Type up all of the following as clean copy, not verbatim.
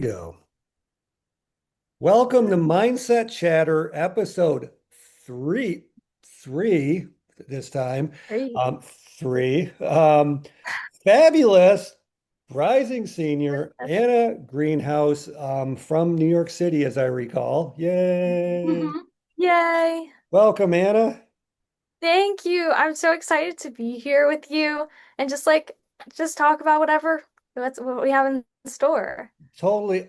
Go. Welcome to Mindset Chatter, episode three, three this time. Great. Um, three. Fabulous rising senior Anna Greenhouse from New York City, as I recall. Yay. Mhm. Yay. Welcome, Anna. Thank you. I'm so excited to be here with you and just talk about what we have in store. Totally.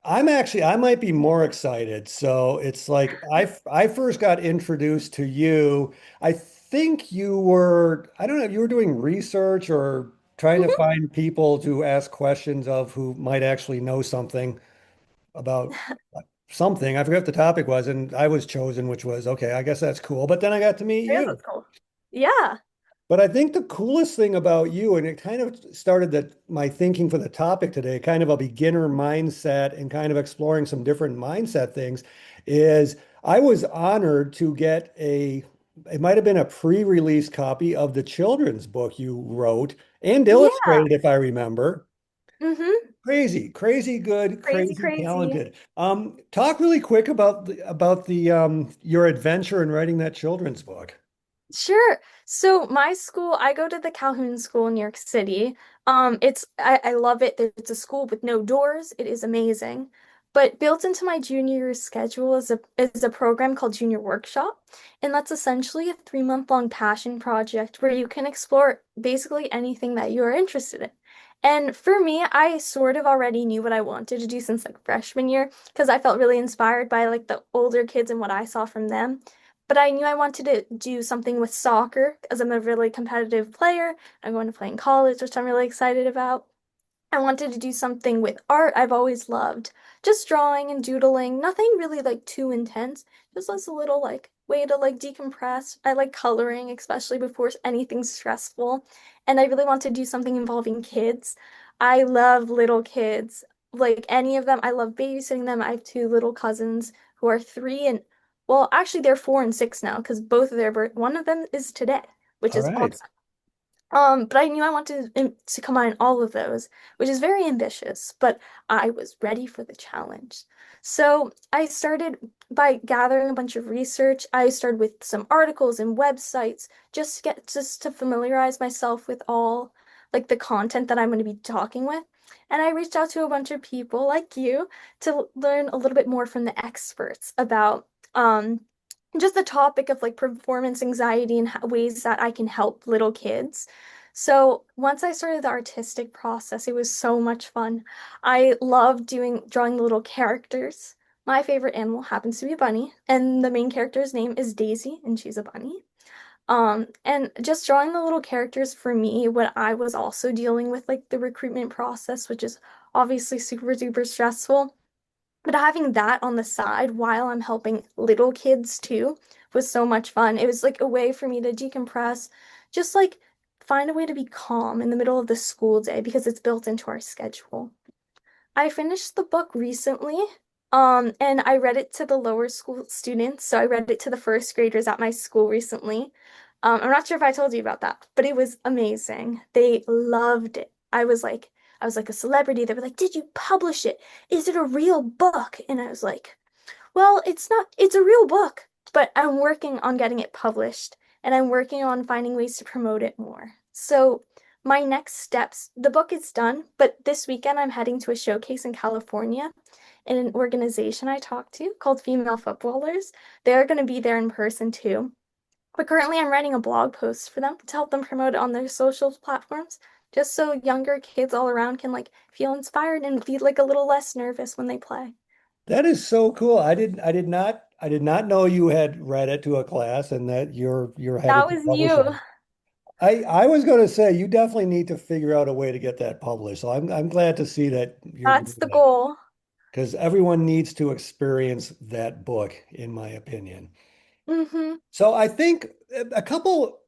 I might be more excited. So it's like I first got introduced to you. I think I don't know, you were doing research or trying to Mhm. find people to ask questions of who might actually know something about something. I forgot what the topic was, and I was chosen, which was okay, I guess that's cool. But then I got to meet Yeah, you. that's cool. Yeah. But I think the coolest thing about you, and it kind of started my thinking for the topic today, kind of a beginner mindset and kind of exploring some different mindset things, is I was honored to get it might have been a pre-release copy of the children's book you wrote and Yeah. illustrated, if I remember. Mm-hmm. Crazy, crazy good, Crazy, crazy crazy. talented. Talk really quick about the your adventure in writing that children's book. Sure. So my school, I go to the Calhoun School in New York City. I love it. It's a school with no doors. It is amazing. But built into my junior year schedule is a program called Junior Workshop. And that's essentially a 3 month long passion project where you can explore basically anything that you're interested in. And for me, I sort of already knew what I wanted to do since like freshman year because I felt really inspired by like the older kids and what I saw from them. But I knew I wanted to do something with soccer as I'm a really competitive player. I'm going to play in college, which I'm really excited about. I wanted to do something with art I've always loved. Just drawing and doodling, nothing really like too intense, just as a little like way to like decompress. I like coloring, especially before anything stressful. And I really want to do something involving kids. I love little kids. Like any of them, I love babysitting them. I have two little cousins who are 3 and well, actually they're 4 and 6 now because both of their birth one of them is today, which All is right. awesome. But I knew I wanted to combine all of those, which is very ambitious, but I was ready for the challenge. So I started by gathering a bunch of research. I started with some articles and websites, just to familiarize myself with all like the content that I'm going to be talking with. And I reached out to a bunch of people like you to learn a little bit more from the experts about just the topic of like performance anxiety and ways that I can help little kids. So once I started the artistic process, it was so much fun. I love drawing the little characters. My favorite animal happens to be a bunny, and the main character's name is Daisy, and she's a bunny. And just drawing the little characters for me when I was also dealing with like the recruitment process, which is obviously super duper stressful. But having that on the side while I'm helping little kids too was so much fun. It was like a way for me to decompress, just like find a way to be calm in the middle of the school day because it's built into our schedule. I finished the book recently, and I read it to the lower school students. So I read it to the first graders at my school recently. I'm not sure if I told you about that, but it was amazing. They loved it. I was like a celebrity. They were like, "Did you publish it? Is it a real book?" And I was like, "Well, it's not, it's a real book, but I'm working on getting it published and I'm working on finding ways to promote it more." So, my next steps, the book is done, but this weekend I'm heading to a showcase in California in an organization I talked to called Female Footballers. They're going to be there in person too. But currently, I'm writing a blog post for them to help them promote it on their social platforms, just so younger kids all around can like feel inspired and be like a little less nervous when they play. That is so cool. I did not know you had read it to a class and that you're That headed to was publish it. new. I was going to say you definitely need to figure out a way to get that published. So I'm glad to see that you're That's doing the that goal. because everyone needs to experience that book, in my opinion. Mm-hmm. So I think a couple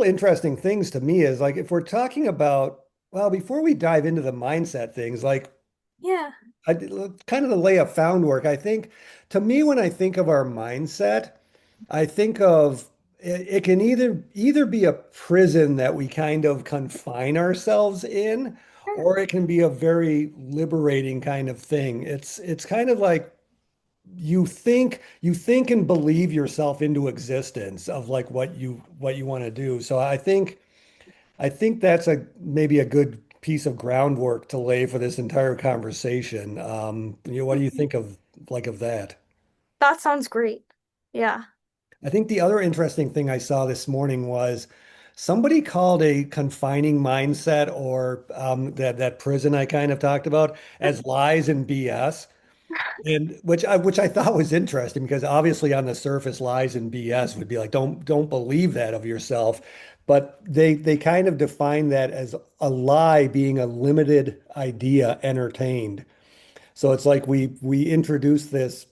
interesting things to me is like if we're talking about, well, before we dive into the mindset things, like Yeah. kind of the lay of found work. I think to me, when I think of our mindset, I think of it can either be a prison that we kind of confine ourselves in, or it can be a very liberating kind of thing. It's kind of like you think and believe yourself into existence of like what you want to do. So I think that's a maybe a good piece of groundwork to lay for this entire conversation. What do you think of that? That sounds great. Yeah. I think the other interesting thing I saw this morning was somebody called a confining mindset or that prison I kind of talked about as lies and BS. And which I thought was interesting because obviously on the surface lies and BS would be like don't believe that of yourself, but they kind of define that as a lie being a limited idea entertained. So it's like we introduce this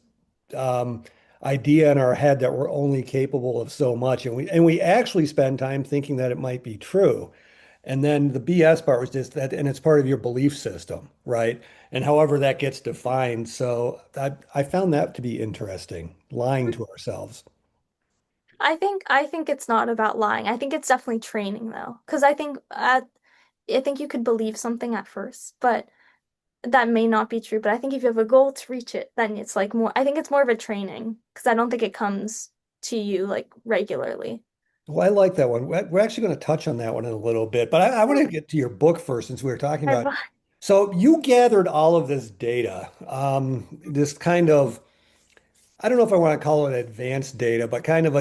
um, idea in our head that we're only capable of so much, and we actually spend time thinking that it might be true. And then the BS part was just that, and it's part of your belief system, right? And however that gets defined. So I found that to be interesting, lying to ourselves. I think it's not about lying. I think it's definitely training though, because I think you could believe something at first, but that may not be true. But I think if you have a goal to reach it, then it's like more. I think it's more of a training because I don't think it comes to you like regularly. Well, I like that one. We're actually going to touch on that one in a little bit, but I want to get to your book first since we were talking about. So you gathered all of this data, this kind of, I don't know if I want to call it advanced data, but kind of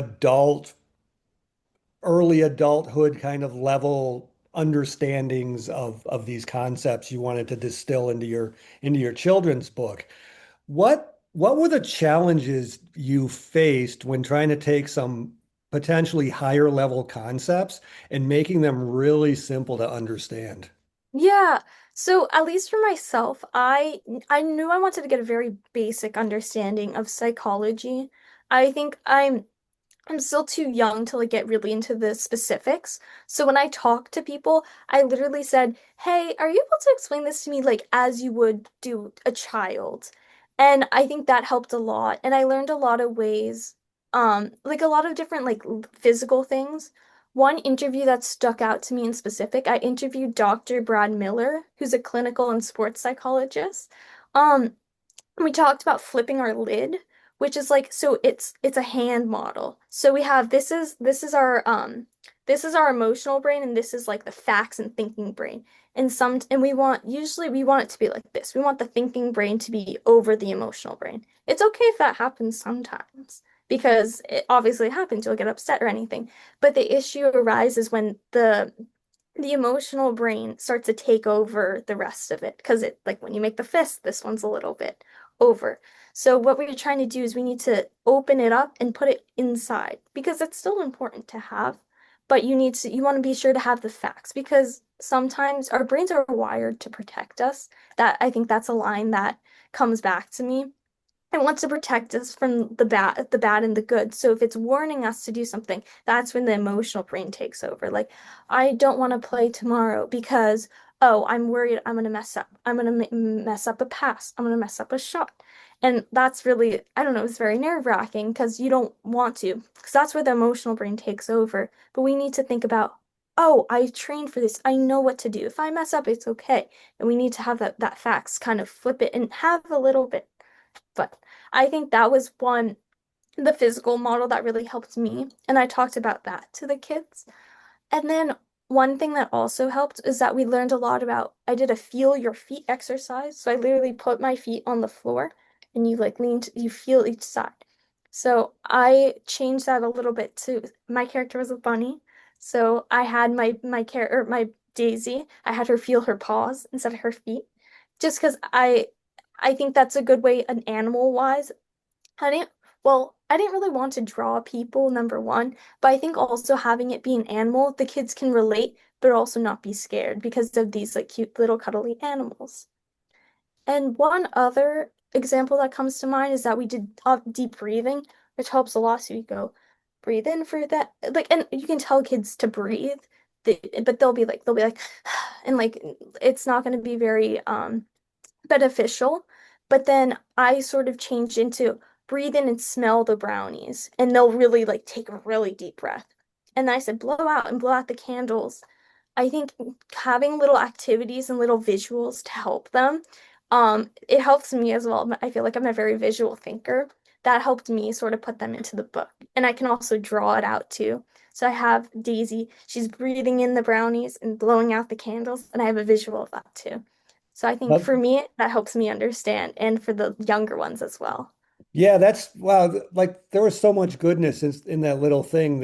early adulthood kind of level understandings of these concepts you wanted to distill into your children's book. What were the challenges you faced when trying to take some potentially higher level concepts and making them really simple to understand? Yeah. So at least for myself, I knew I wanted to get a very basic understanding of psychology. I think I'm still too young to like get really into the specifics. So when I talk to people, I literally said, "Hey, are you able to explain this to me like as you would do a child?" And I think that helped a lot. And I learned a lot of ways, like a lot of different like physical things. One interview that stuck out to me in specific, I interviewed Dr. Brad Miller, who's a clinical and sports psychologist. Um, we talked about flipping our lid, which is like so it's a hand model. So we have this is our emotional brain and this is like the facts and thinking brain. And we want usually we want it to be like this. We want the thinking brain to be over the emotional brain. It's okay if that happens sometimes because it obviously happens, you'll get upset or anything. But the issue arises when the emotional brain starts to take over the rest of it because it like when you make the fist, this one's a little bit over. So what we're trying to do is we need to open it up and put it inside because it's still important to have, but you want to be sure to have the facts because sometimes our brains are wired to protect us. That I think that's a line that comes back to me. It wants to protect us from the bad and the good. So if it's warning us to do something, that's when the emotional brain takes over. Like, I don't want to play tomorrow because, oh, I'm worried I'm gonna mess up. I'm gonna mess up a pass. I'm gonna mess up a shot. And that's really, I don't know, it's very nerve-wracking because you don't want to, because that's where the emotional brain takes over. But we need to think about, oh, I trained for this. I know what to do. If I mess up, it's okay. And we need to have that facts kind of flip it and have a little bit. But I think that was the physical model that really helped me. And I talked about that to the kids. And then one thing that also helped is that we learned a lot about, I did a feel your feet exercise. So I literally put my feet on the floor and you like you feel each side. So I changed that a little bit to my character was a bunny. So I had my Daisy, I had her feel her paws instead of her feet. Just because I think that's a good way an animal wise. I didn't, I didn't really want to draw people, number one, but I think also having it be an animal, the kids can relate, but also not be scared because of these like cute little cuddly animals. And one other example that comes to mind is that we did deep breathing, which helps a lot. So you go breathe in for that, like, and you can tell kids to breathe, but they'll be like, and like, it's not going to be very beneficial. But then I sort of changed into breathe in and smell the brownies, and they'll really like take a really deep breath. And then I said blow out and blow out the candles. I think having little activities and little visuals to help them, it helps me as well. I feel like I'm a very visual thinker. That helped me sort of put them into the book. And I can also draw it out too. So I have Daisy, she's breathing in the brownies and blowing out the candles, and I have a visual of that too. So I think Well, for me, that helps me understand, and for the younger ones as well. yeah, that's wow. Like there was so much goodness in that little thing.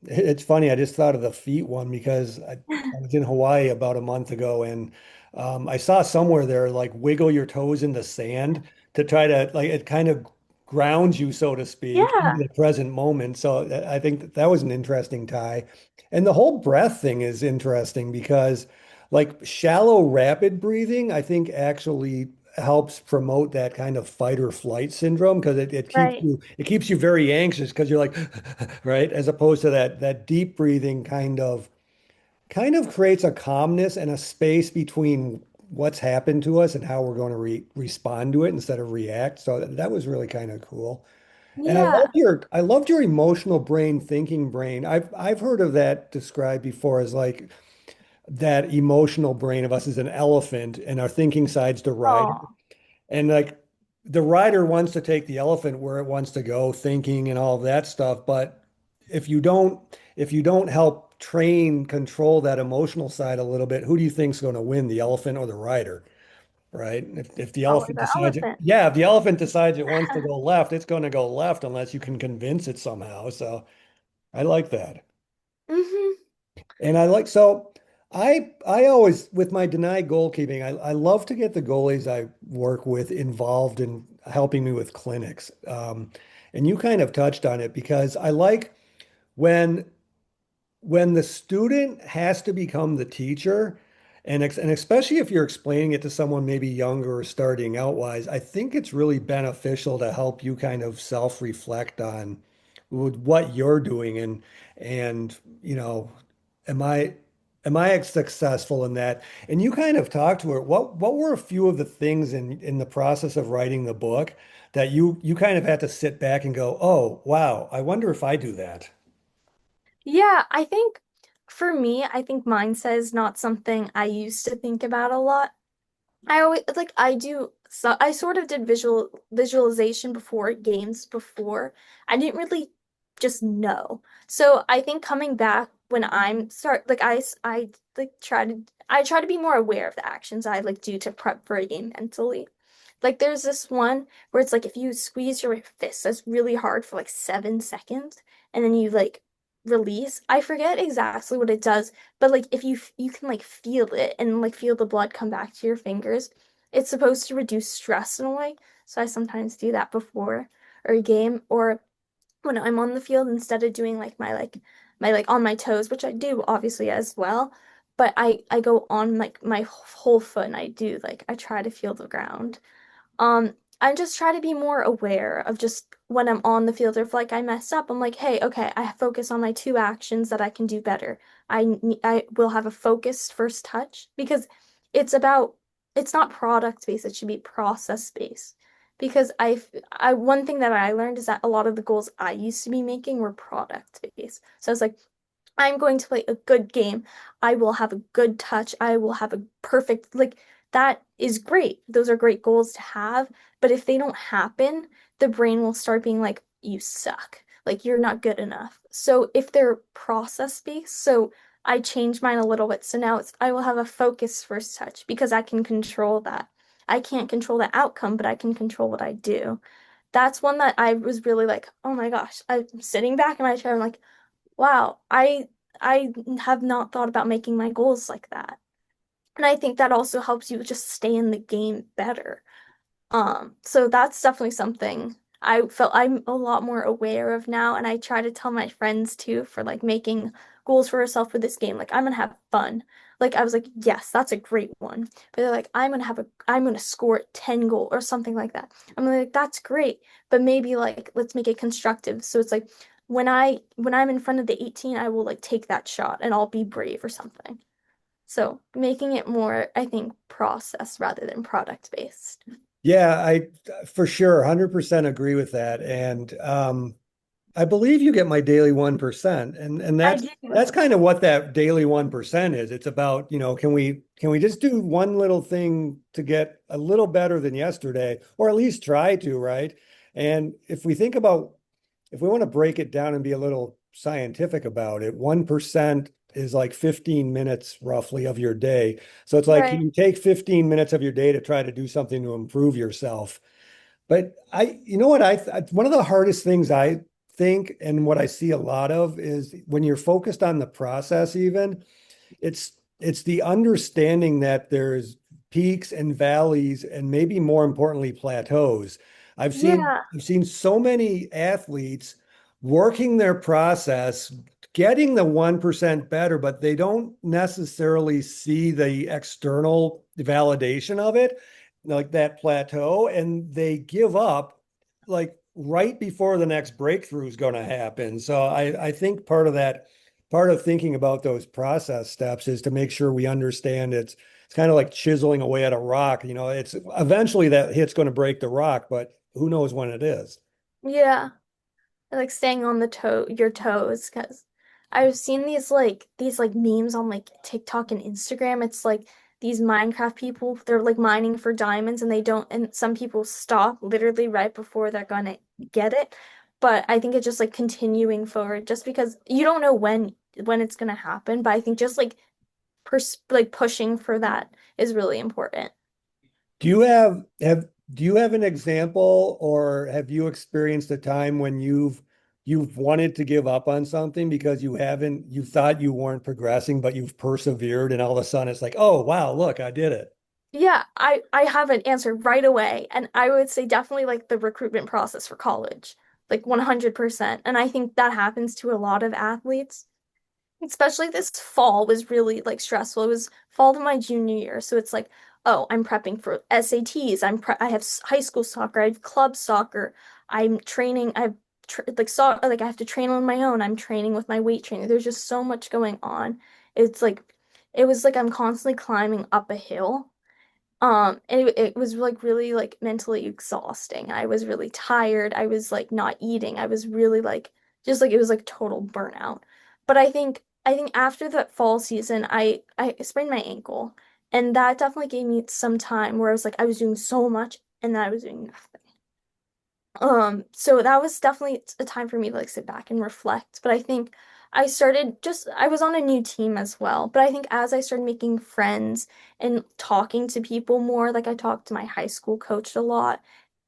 It's funny. I just thought of the feet one because I was in Hawaii about a month ago, and I saw somewhere there like wiggle your toes in the sand to try to like it kind of grounds you, so to speak, into Yeah, the present moment. So I think that was an interesting tie, and the whole breath thing is interesting because like shallow, rapid breathing, I think actually helps promote that kind of fight or flight syndrome because right. it keeps you very anxious because you're like right as opposed to that deep breathing kind of creates a calmness and a space between what's happened to us and how we're going to respond to it instead of react. So that was really kind of cool. And Yeah. I loved your emotional brain, thinking brain. I've heard of that described before as like that emotional brain of us is an elephant and our thinking side's the rider. Oh, And like the rider wants to take the elephant where it wants to go, thinking and all of that stuff. But if you don't help train, control that emotional side a little bit, who do you think's going to win, the elephant or the rider? Right? If the probably elephant the decides it, elephant. yeah, if the elephant decides it wants to go left, it's going to go left unless you can convince it somehow. So I like that. Hmm. And I like so I always with my denied goalkeeping, I love to get the goalies I work with involved in helping me with clinics. And you kind of touched on it because I like when when the student has to become the teacher, and especially if you're explaining it to someone maybe younger or starting out wise, I think it's really beneficial to help you kind of self-reflect on what you're doing and you know, am I am I successful in that? And you kind of talked to her. What were a few of the things in the process of writing the book that you kind of had to sit back and go, oh, wow, I wonder if I do that. Yeah, I think for me, I think mindset is not something I used to think about a lot. I always like I do so I sort of did visualization before games before. I didn't really just know. So I think coming back when I'm start like I like I try to be more aware of the actions I like do to prep for a game mentally. Like there's this one where it's like if you squeeze your fist that's really hard for like 7 seconds and then you like release. I forget exactly what it does, but like if you can like feel it and like feel the blood come back to your fingers, it's supposed to reduce stress in a way. So I sometimes do that before or a game or when I'm on the field instead of doing my like on my toes, which I do obviously as well, but I go on like my whole foot and I do like I try to feel the ground. I just try to be more aware of just when I'm on the field or if like I messed up, I'm like, hey, okay, I focus on my two actions that I can do better. I will have a focused first touch because it's about it's not product based, it should be process based. Because I one thing that I learned is that a lot of the goals I used to be making were product based. So I was like, I'm going to play a good game. I will have a good touch. I will have a perfect, like, that is great. Those are great goals to have. But if they don't happen, the brain will start being like, you suck. Like, you're not good enough. So if they're process based, so I changed mine a little bit. So now I will have a focus first touch because I can control that. I can't control the outcome, but I can control what I do. That's one that I was really like, oh my gosh, I'm sitting back in my chair. I'm like, wow, I have not thought about making my goals like that. And I think that also helps you just stay in the game better. So that's definitely something I felt I'm a lot more aware of now, and I try to tell my friends too for like making goals for herself for this game. Like I'm gonna have fun. Like I was like, yes, that's a great one. But they're like, I'm gonna score 10 goal or something like that. I'm like, that's great, but maybe like let's make it constructive. So it's like when I'm in front of the 18, I will like take that shot and I'll be brave or something. So making it more, I think, process rather than product based. Yeah, I for sure 100% agree with that. And I believe you get my daily 1%. And I that's do. that's kind of what that daily 1% is. It's about, can we just do one little thing to get a little better than yesterday, or at least try to, right? And if we want to break it down and be a little scientific about it, 1% is like 15 minutes roughly of your day. So it's like Right. you take 15 minutes of your day to try to do something to improve yourself. But you know what, one of the hardest things I think, and what I see a lot of is when you're focused on the process, even it's the understanding that there's peaks and valleys, and maybe more importantly, plateaus. I've seen Yeah. I've seen so many athletes working their process, getting the 1% better, but they don't necessarily see the external validation of it, like that plateau, and they give up like right before the next breakthrough is going to happen. So I think part of thinking about those process steps is to make sure we understand it's kind of like chiseling away at a rock. It's eventually that hit's going to break the rock, but who knows when it is. Yeah. Like staying on the your toes, because I've seen these like memes on like TikTok and Instagram. It's like these Minecraft people, they're like mining for diamonds and they don't, and some people stop literally right before they're gonna get it. But I think it's just like continuing forward just because you don't know when it's gonna happen, but I think just like pushing for that is really important. Do you have an example, or have you experienced a time when you've wanted to give up on something because you thought you weren't progressing, but you've persevered, and all of a sudden it's like, oh wow, look, I did it. Yeah, I have an answer right away, and I would say definitely like the recruitment process for college, like 100%. And I think that happens to a lot of athletes, especially this fall was really like stressful. It was fall of my junior year, so it's like, oh, I'm prepping for SATs. I have high school soccer, I have club soccer. I'm training. I've tr like like I have to train on my own. I'm training with my weight trainer. There's just so much going on. It's like it was like I'm constantly climbing up a hill. And it was like really like mentally exhausting. I was really tired. I was like not eating. I was really like just like it was like total burnout. But I think after that fall season, I sprained my ankle, and that definitely gave me some time where I was like I was doing so much and then I was doing nothing. So that was definitely a time for me to like sit back and reflect. But I think I was on a new team as well. But I think as I started making friends and talking to people more, like I talked to my high school coach a lot,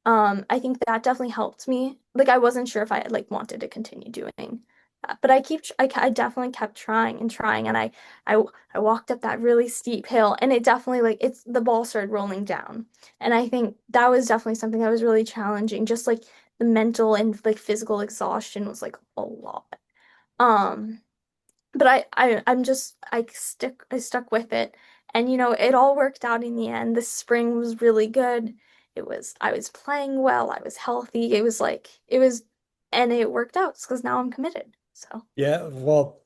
I think that definitely helped me. Like I wasn't sure if I like wanted to continue doing that, but I definitely kept trying and trying, and I I walked up that really steep hill, and it definitely like it's the ball started rolling down. And I think that was definitely something that was really challenging. Just like the mental and like physical exhaustion was like a lot. Um, but I stuck with it. And it all worked out in the end. The spring was really good. I was playing well, I was healthy. And it worked out because now I'm committed. So Yeah, well,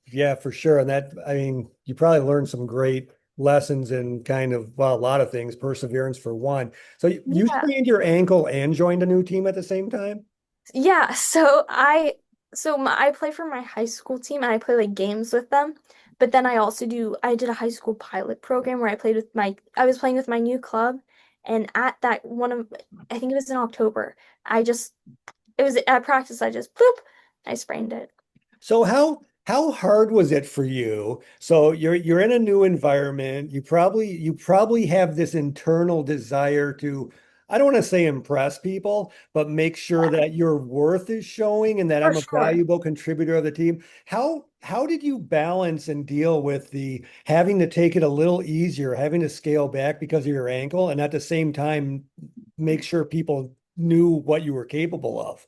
yeah, for sure. And I mean, you probably learned some great lessons in kind of, well, a lot of things, perseverance for one. So you yeah. sprained your ankle and joined a new team at the same time? Yeah, I play for my high school team and I play like games with them. But then I did a high school pilot program where I was playing with my new club, and at that one of I think it was in October, it was at practice, I just boop, I sprained it. So how hard was it for you? So you're in a new environment. You probably have this internal desire to, I don't want to say impress people, but make sure that your worth is showing and that For I'm a sure. valuable contributor of the team. How did you balance and deal with the having to take it a little easier, having to scale back because of your ankle, and at the same time make sure people knew what you were capable of?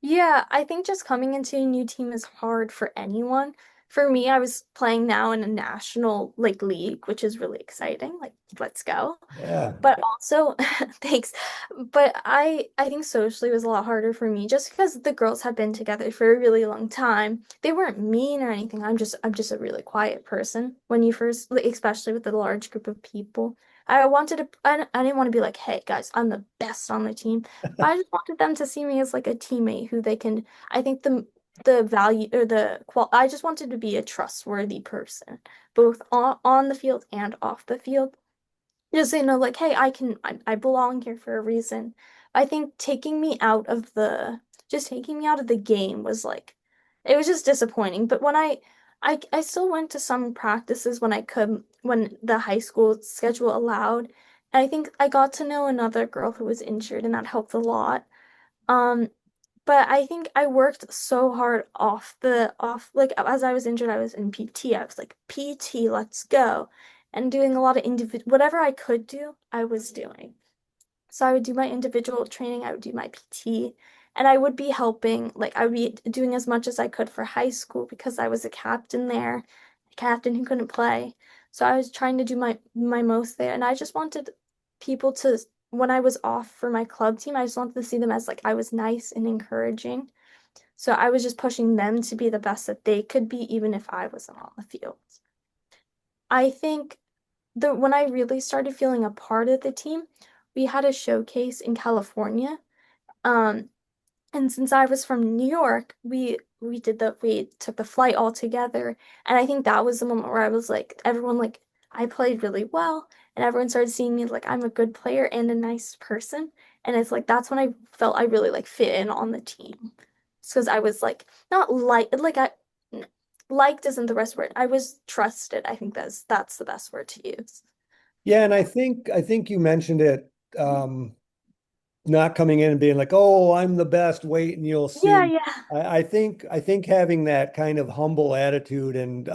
Yeah, I think just coming into a new team is hard for anyone. For me, I was playing now in a national like league, which is really exciting. Like, let's go. Yeah. But also, thanks. But I think socially was a lot harder for me just because the girls have been together for a really long time. They weren't mean or anything. I'm just a really quiet person when you first, like, especially with a large group of people. I didn't want to be like, hey guys, I'm the best on the team. But I just wanted them to see me as like a teammate who they can, I think the value or I just wanted to be a trustworthy person, both on the field and off the field. Just so you know, like, hey, I belong here for a reason. I think taking me out of the game was like, it was just disappointing. But I still went to some practices when I could, when the high school schedule allowed. And I think I got to know another girl who was injured, and that helped a lot. Um, but I think I worked so hard like as I was injured, I was in PT. I was like, PT, let's go. And doing a lot of individual whatever I could do, I was doing. So I would do my individual training, I would do my PT, and I would be helping, like I would be doing as much as I could for high school because I was a captain there, a captain who couldn't play. So I was trying to do my most there, and I just wanted people to, when I was off for my club team, I just wanted to see them as like I was nice and encouraging. So I was just pushing them to be the best that they could be, even if I wasn't on the field. I think the when I really started feeling a part of the team, we had a showcase in California. Um, and since I was from New York, we took the flight all together. And I think that was the moment where I was like, everyone like I played really well, and everyone started seeing me like I'm a good player and a nice person. And it's like that's when I felt I really like fit in on the team. Because I was like not like I liked isn't the best word. I was trusted. I think that's the best word to use. Yeah, and I think you mentioned it, not coming in and being like, "Oh, I'm the best, wait and you'll Yeah, see." yeah. I think having that kind of humble attitude and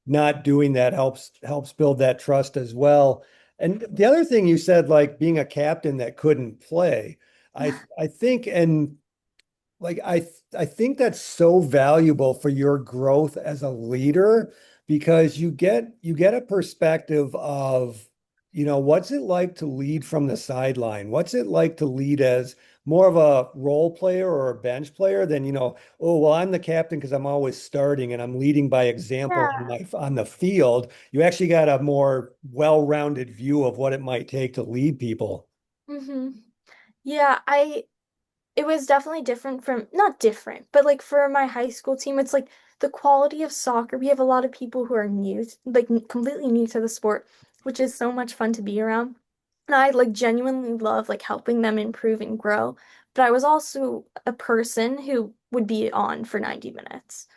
not doing that helps build that trust as well. And the other thing you said, like being a captain that couldn't play, I think and like I think that's so valuable for your growth as a leader because you get a perspective of, what's it like to lead from the sideline? What's it like to lead as more of a role player or a bench player than, oh, well, I'm the captain because I'm always starting and I'm leading by example on Yeah. the field. You actually got a more well-rounded view of what it might take to lead people. hmm Yeah, it was definitely different from, not different, but like for my high school team, it's like the quality of soccer. We have a lot of people who are completely new to the sport, which is so much fun to be around. And I like genuinely love like helping them improve and grow. But I was also a person who would be on for 90 minutes.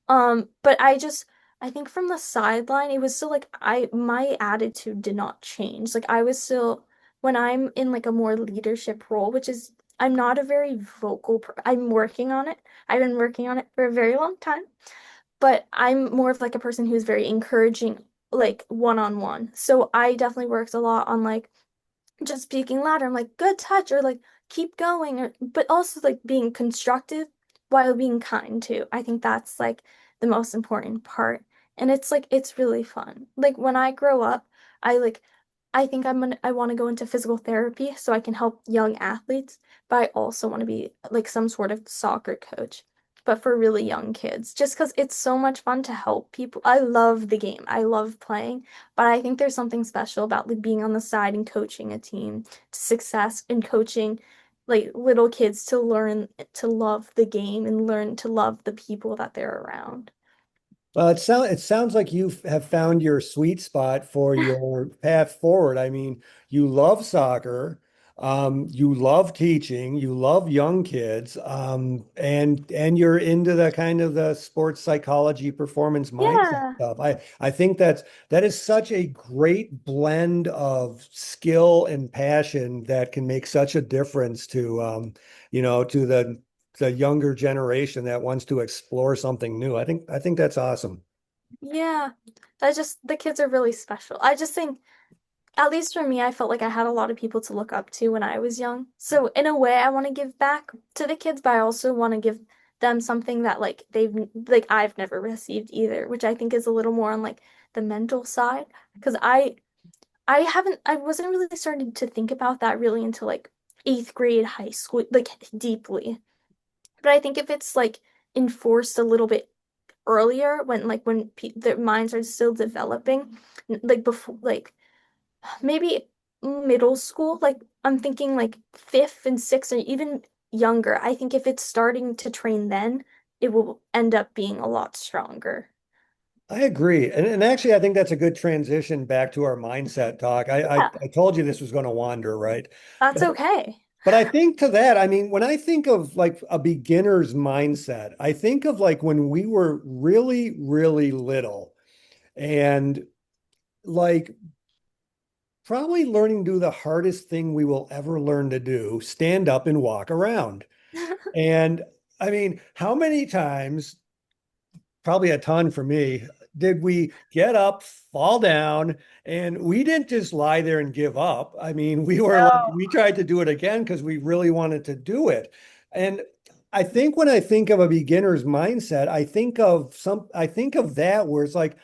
But I think from the sideline, it was still like my attitude did not change. Like I was still, when I'm in like a more leadership role, which is, I'm not a very I'm working on it. I've been working on it for a very long time, but I'm more of like a person who's very encouraging, like one-on-one. So I definitely worked a lot on like just speaking louder. I'm like, good touch, or like keep going, or but also like being constructive while being kind too. I think that's like the most important part. And it's like it's really fun. Like when I grow up, I like I think I want to go into physical therapy so I can help young athletes, but I also want to be like some sort of soccer coach, but for really young kids, just because it's so much fun to help people. I love the game. I love playing. But I think there's something special about like being on the side and coaching a team to success and coaching like little kids to learn to love the game and learn to love the people that they're around. Well, it sounds like you have found your sweet spot for your path forward. I mean, you love soccer, you love teaching, you love young kids, and you're into the kind of the sports psychology, performance mindset Yeah. stuff. I think that is such a great blend of skill and passion that can make such a difference to the younger generation that wants to explore something new. I think that's awesome. Yeah. I just the kids are really special. I just think at least for me, I felt like I had a lot of people to look up to when I was young. So in a way, I want to give back to the kids, but I also want to give them something that I've never received either, which I think is a little more on like the mental side. Because I wasn't really starting to think about that really until like eighth grade, high school, like deeply. But I think if it's like enforced a little bbit earlier, when pe their minds are still developing, like before, like maybe middle school. Like I'm thinking like fifth and sixth or even younger. I think if it's starting to train then, it will end up being a lot stronger. I agree. And actually, I think that's a good transition back to our mindset talk. Yeah, I told you this was going to wander, right? that's But okay. but I think to that, I mean, when I think of like a beginner's mindset, I think of like when we were really, really little and like probably learning to do the hardest thing we will ever learn to do, stand up and walk around. And I mean, how many times, probably a ton for me, did we get up, fall down, and we didn't just lie there and give up. I mean, we were like, No. we tried to do it again because we really wanted to do it. And I think when I think of a beginner's mindset, I think of that where it's like,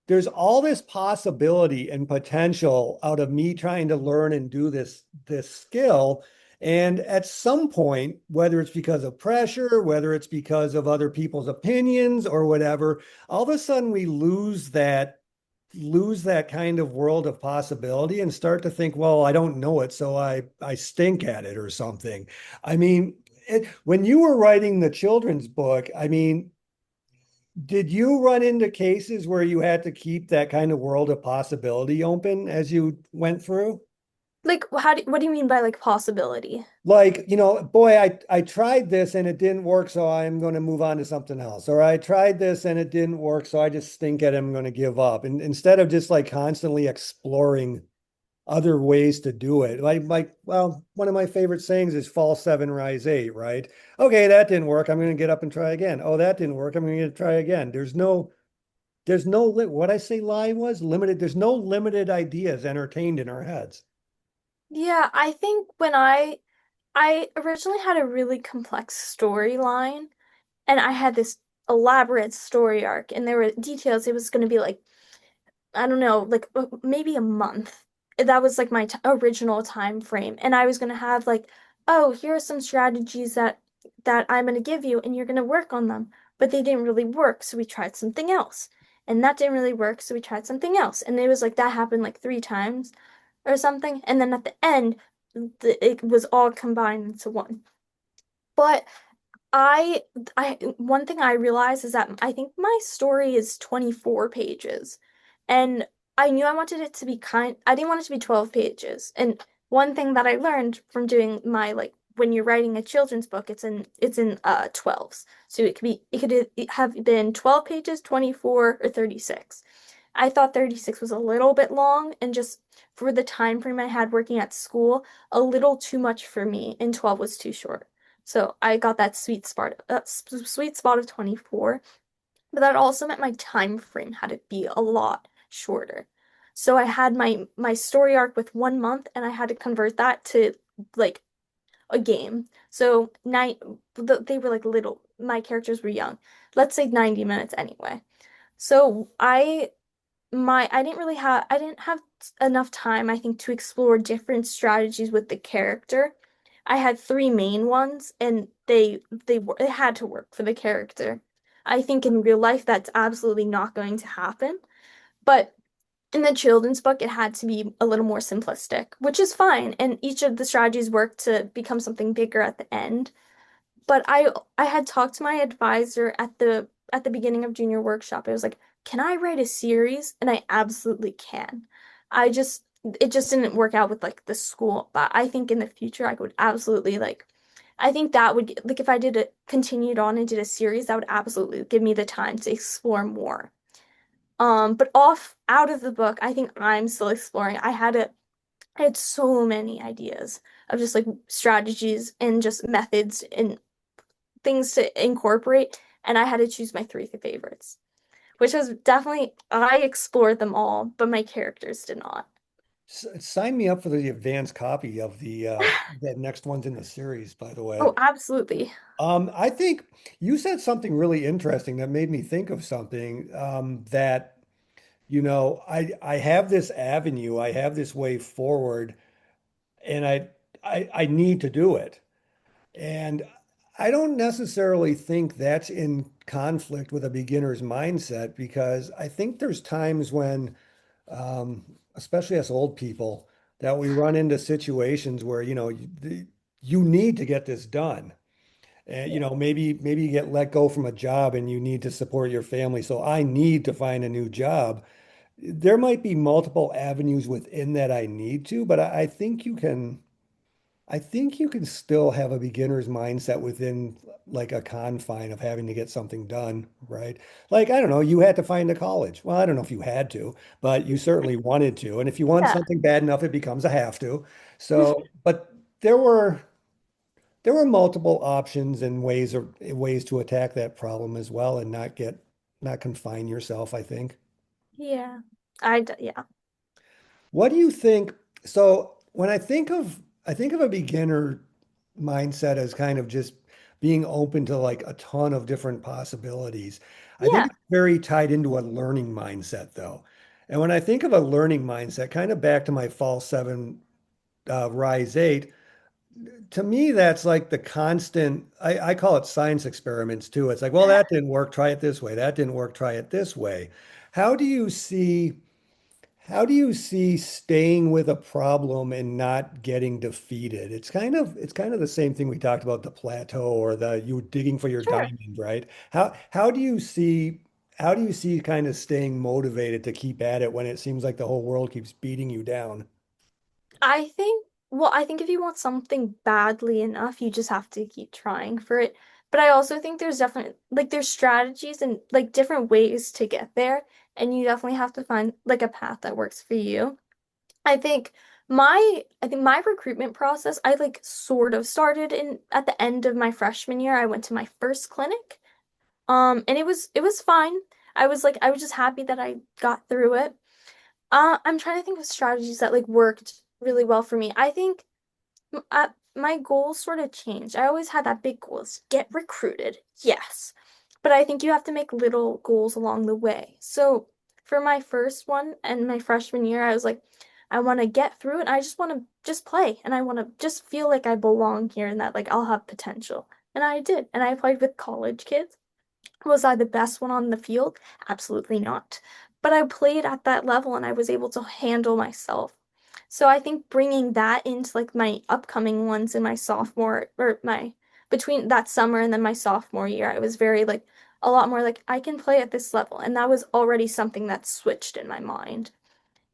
there's all this possibility and potential out of me trying to learn and do this skill. And at some point, whether it's because of pressure, whether it's because of other people's opinions or whatever, all of a sudden we lose that kind of world of possibility and start to think, well, I don't know it, so I stink at it or something. I mean, when you were writing the children's book, I mean, did you run into cases where you had to keep that kind of world of possibility open as you went through? Like, what do you mean by like possibility? Like, boy, I tried this and it didn't work, so I'm going to move on to something else. Or I tried this and it didn't work, so I just stink at it, I'm going to give up. And instead of just like constantly exploring other ways to do it. Well, one of my favorite sayings is fall seven, rise eight, right? Okay, that didn't work. I'm going to get up and try again. Oh, that didn't work. I'm going to try again. There's no what I say lie was limited. There's no limited ideas entertained in our heads. Yeah, I think when I originally had a really complex storyline and I had this elaborate story arc and there were details. It was going to be like I don't know, like maybe a month. That was like my t original time frame. And I was going to have like, oh, here are some strategies that I'm going to give you and you're going to work on them. But they didn't really work, so we tried something else. And that didn't really work, so we tried something else. And it was like that happened like three times or something. And then at the end, it was all combined into one. But I one thing I realized is that I think my story is 24 pages. And I knew I wanted it to be I didn't want it to be 12 pages. And one thing that I learned from doing my like when you're writing a children's book, it's in 12s. So it could have been 12 pages, 24, or 36. I thought 36 was a little bit long and just for the time frame I had working at school, a little too much for me, and 12 was too short. So I got that sweet spot of 24, but that also meant my time frame had to be a lot shorter. So I had my story arc with 1 month, and I had to convert that to like a game. So they were like little. My characters were young. Let's say 90 minutes anyway. So I didn't have enough time, I think, to explore different strategies with the character. I had three main ones and they had to work for the character. I think in real life that's absolutely not going to happen, but in the children's book it had to be a little more simplistic, which is fine, and each of the strategies worked to become something bigger at the end. But I had talked to my advisor at the beginning of junior workshop. I was like, "Can I write a series?" And I absolutely can. I just it just didn't work out with like the school, but I think in the future I would absolutely like I think that would like if I did it continued on and did a series, that would absolutely give me the time to explore more. But off out of the book, I think I'm still exploring. I had so many ideas of just like strategies and just methods and things to incorporate, and I had to choose my three favorites, which was definitely I explored them all, but my characters did not. Sign me up for the advanced copy of the that next one's in the series, by the way. Oh, absolutely. I think you said something really interesting that made me think of something that I have this avenue, I have this way forward, and I need to do it. And I don't necessarily think that's in conflict with a beginner's mindset because I think there's times when especially us old people, that we run into situations where, you need to get this done. And, Yeah. maybe you get let go from a job and you need to support your family. So I need to find a new job. There might be multiple avenues within that I need to, but I think you can still have a beginner's mindset within like a confine of having to get something done, right? Like, I don't know, you had to find a college. Well, I don't know if you had to, but you certainly wanted to. And if you want Yeah. something bad enough, it becomes a have to. So, but there were multiple options and ways to attack that problem as well and not confine yourself, I think. Yeah. Yeah. What do you think? So when I think of a beginner mindset as kind of just being open to like a ton of different possibilities. I think Yeah. it's very tied into a learning mindset though. And when I think of a learning mindset, kind of back to my fall seven, rise eight, to me, that's like the constant, I call it science experiments too. It's like, well, that didn't work, try it this way. That didn't work, try it this way. How do you see how do you see staying with a problem and not getting defeated? It's kind of the same thing we talked about the plateau or the you digging for your Sure. diamond, right? How do you see kind of staying motivated to keep at it when it seems like the whole world keeps beating you down? I think, well, I think if you want something badly enough, you just have to keep trying for it. But I also think there's definitely like there's strategies and like different ways to get there, and you definitely have to find like a path that works for you. I think my recruitment process, I like sort of started in at the end of my freshman year. I went to my first clinic. And it was fine. I was just happy that I got through it. I'm trying to think of strategies that like worked really well for me. I think my goals sort of changed. I always had that big goal is get recruited. Yes. But I think you have to make little goals along the way. So for my first one and my freshman year, I was like, I want to get through it. I just want to just play and I want to just feel like I belong here and that like I'll have potential. And I did. And I played with college kids. Was I the best one on the field? Absolutely not. But I played at that level and I was able to handle myself. So I think bringing that into like my upcoming ones in my sophomore or my between that summer and then my sophomore year, I was very like a lot more like I can play at this level. And that was already something that switched in my mind.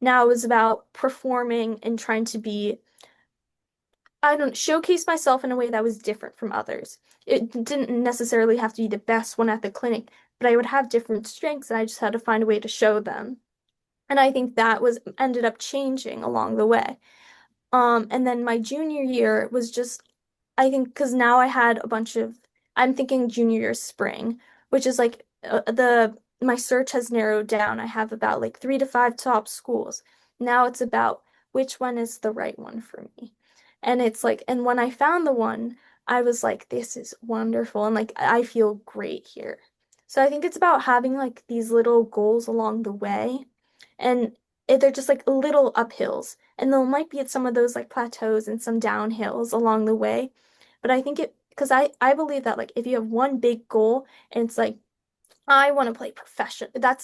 Now it was about performing and trying to be I don't showcase myself in a way that was different from others. It didn't necessarily have to be the best one at the clinic, but I would have different strengths and I just had to find a way to show them. And I think that was ended up changing along the way. And then my junior year was just, I think, because now I had a bunch of, I'm thinking junior year spring, which is like my search has narrowed down. I have about like 3 to 5 top schools. Now it's about which one is the right one for me. And it's like, and when I found the one, I was like, this is wonderful. And like, I feel great here. So I think it's about having like these little goals along the way. And they're just like little uphills. And there might be at some of those like plateaus and some downhills along the way. But I think because I believe that like if you have one big goal and it's like, I want to play profession, that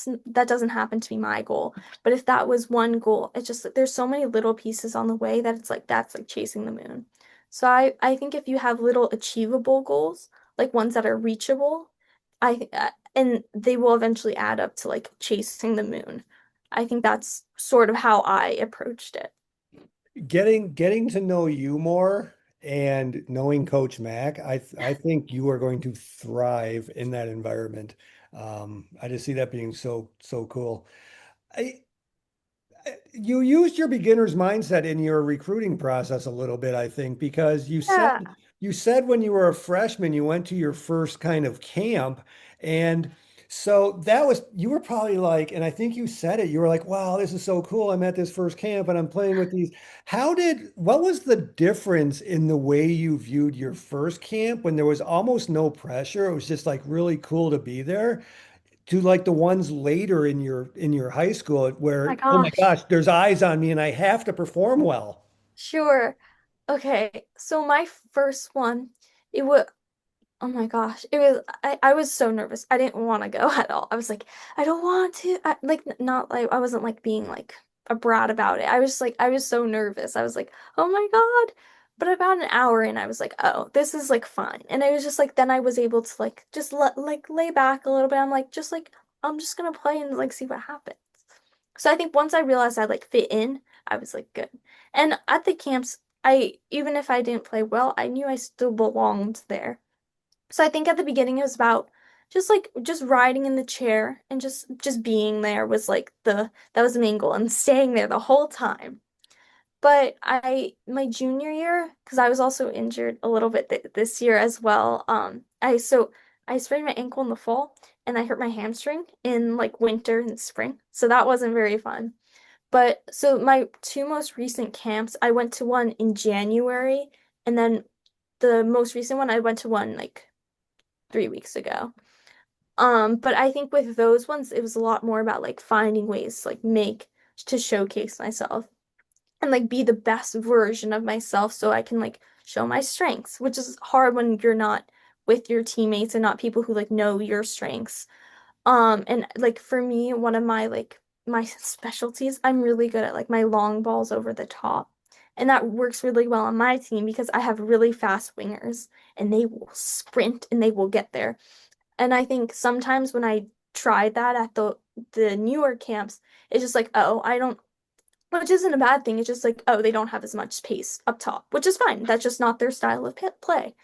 doesn't happen to be my goal. But if that was one goal, it's just like there's so many little pieces on the way that it's like that's like chasing the moon. So I think if you have little achievable goals, like ones that are reachable, and they will eventually add up to like chasing the moon. I think that's sort of how I approached it. Getting to know you more and knowing Coach Mac, I think you are going to thrive in that environment. I just see that being so cool. I, you used your beginner's mindset in your recruiting process a little bit, I think, because you said Yeah. you said when you were a freshman, you went to your first kind of camp. And so that was, you were probably like, and I think you said it, you were like, wow, this is so cool. I'm at this first camp and I'm playing with these. What was the difference in the way you viewed your first camp when there was almost no pressure? It was just like really cool to be there to like the ones later in your high school My where, oh my gosh. gosh, there's eyes on me and I have to perform well. Sure. Okay. So my first one, it was oh my gosh. I was so nervous. I didn't want to go at all. I was like, I don't want to. Not like I wasn't like being like a brat about it. I was so nervous. I was like, oh my God. But about an hour in, I was like, oh, this is like fine. And it was just like then I was able to like just let like lay back a little bit. I'm like, just like I'm just gonna play and like see what happens. So I think once I realized I like fit in, I was like good. And at the camps, I even if I didn't play well, I knew I still belonged there. So I think at the beginning it was about just riding in the chair and just being there was like that was the main goal and staying there the whole time. But my junior year, because I was also injured a little bit th this year as well. I sprained my ankle in the fall and I hurt my hamstring in like winter and spring. So that wasn't very fun. But so my two most recent camps, I went to one in January and then the most recent one I went to one like 3 weeks ago. But I think with those ones, it was a lot more about like finding ways to like make to showcase myself and like be the best version of myself so I can like show my strengths, which is hard when you're not with your teammates and not people who like know your strengths. And like for me, one of my like my specialties, I'm really good at like my long balls over the top. And that works really well on my team because I have really fast wingers and they will sprint and they will get there. And I think sometimes when I tried that at the newer camps, it's just like, oh, I don't, which isn't a bad thing. It's just like, oh, they don't have as much pace up top, which is fine. That's just not their style of play.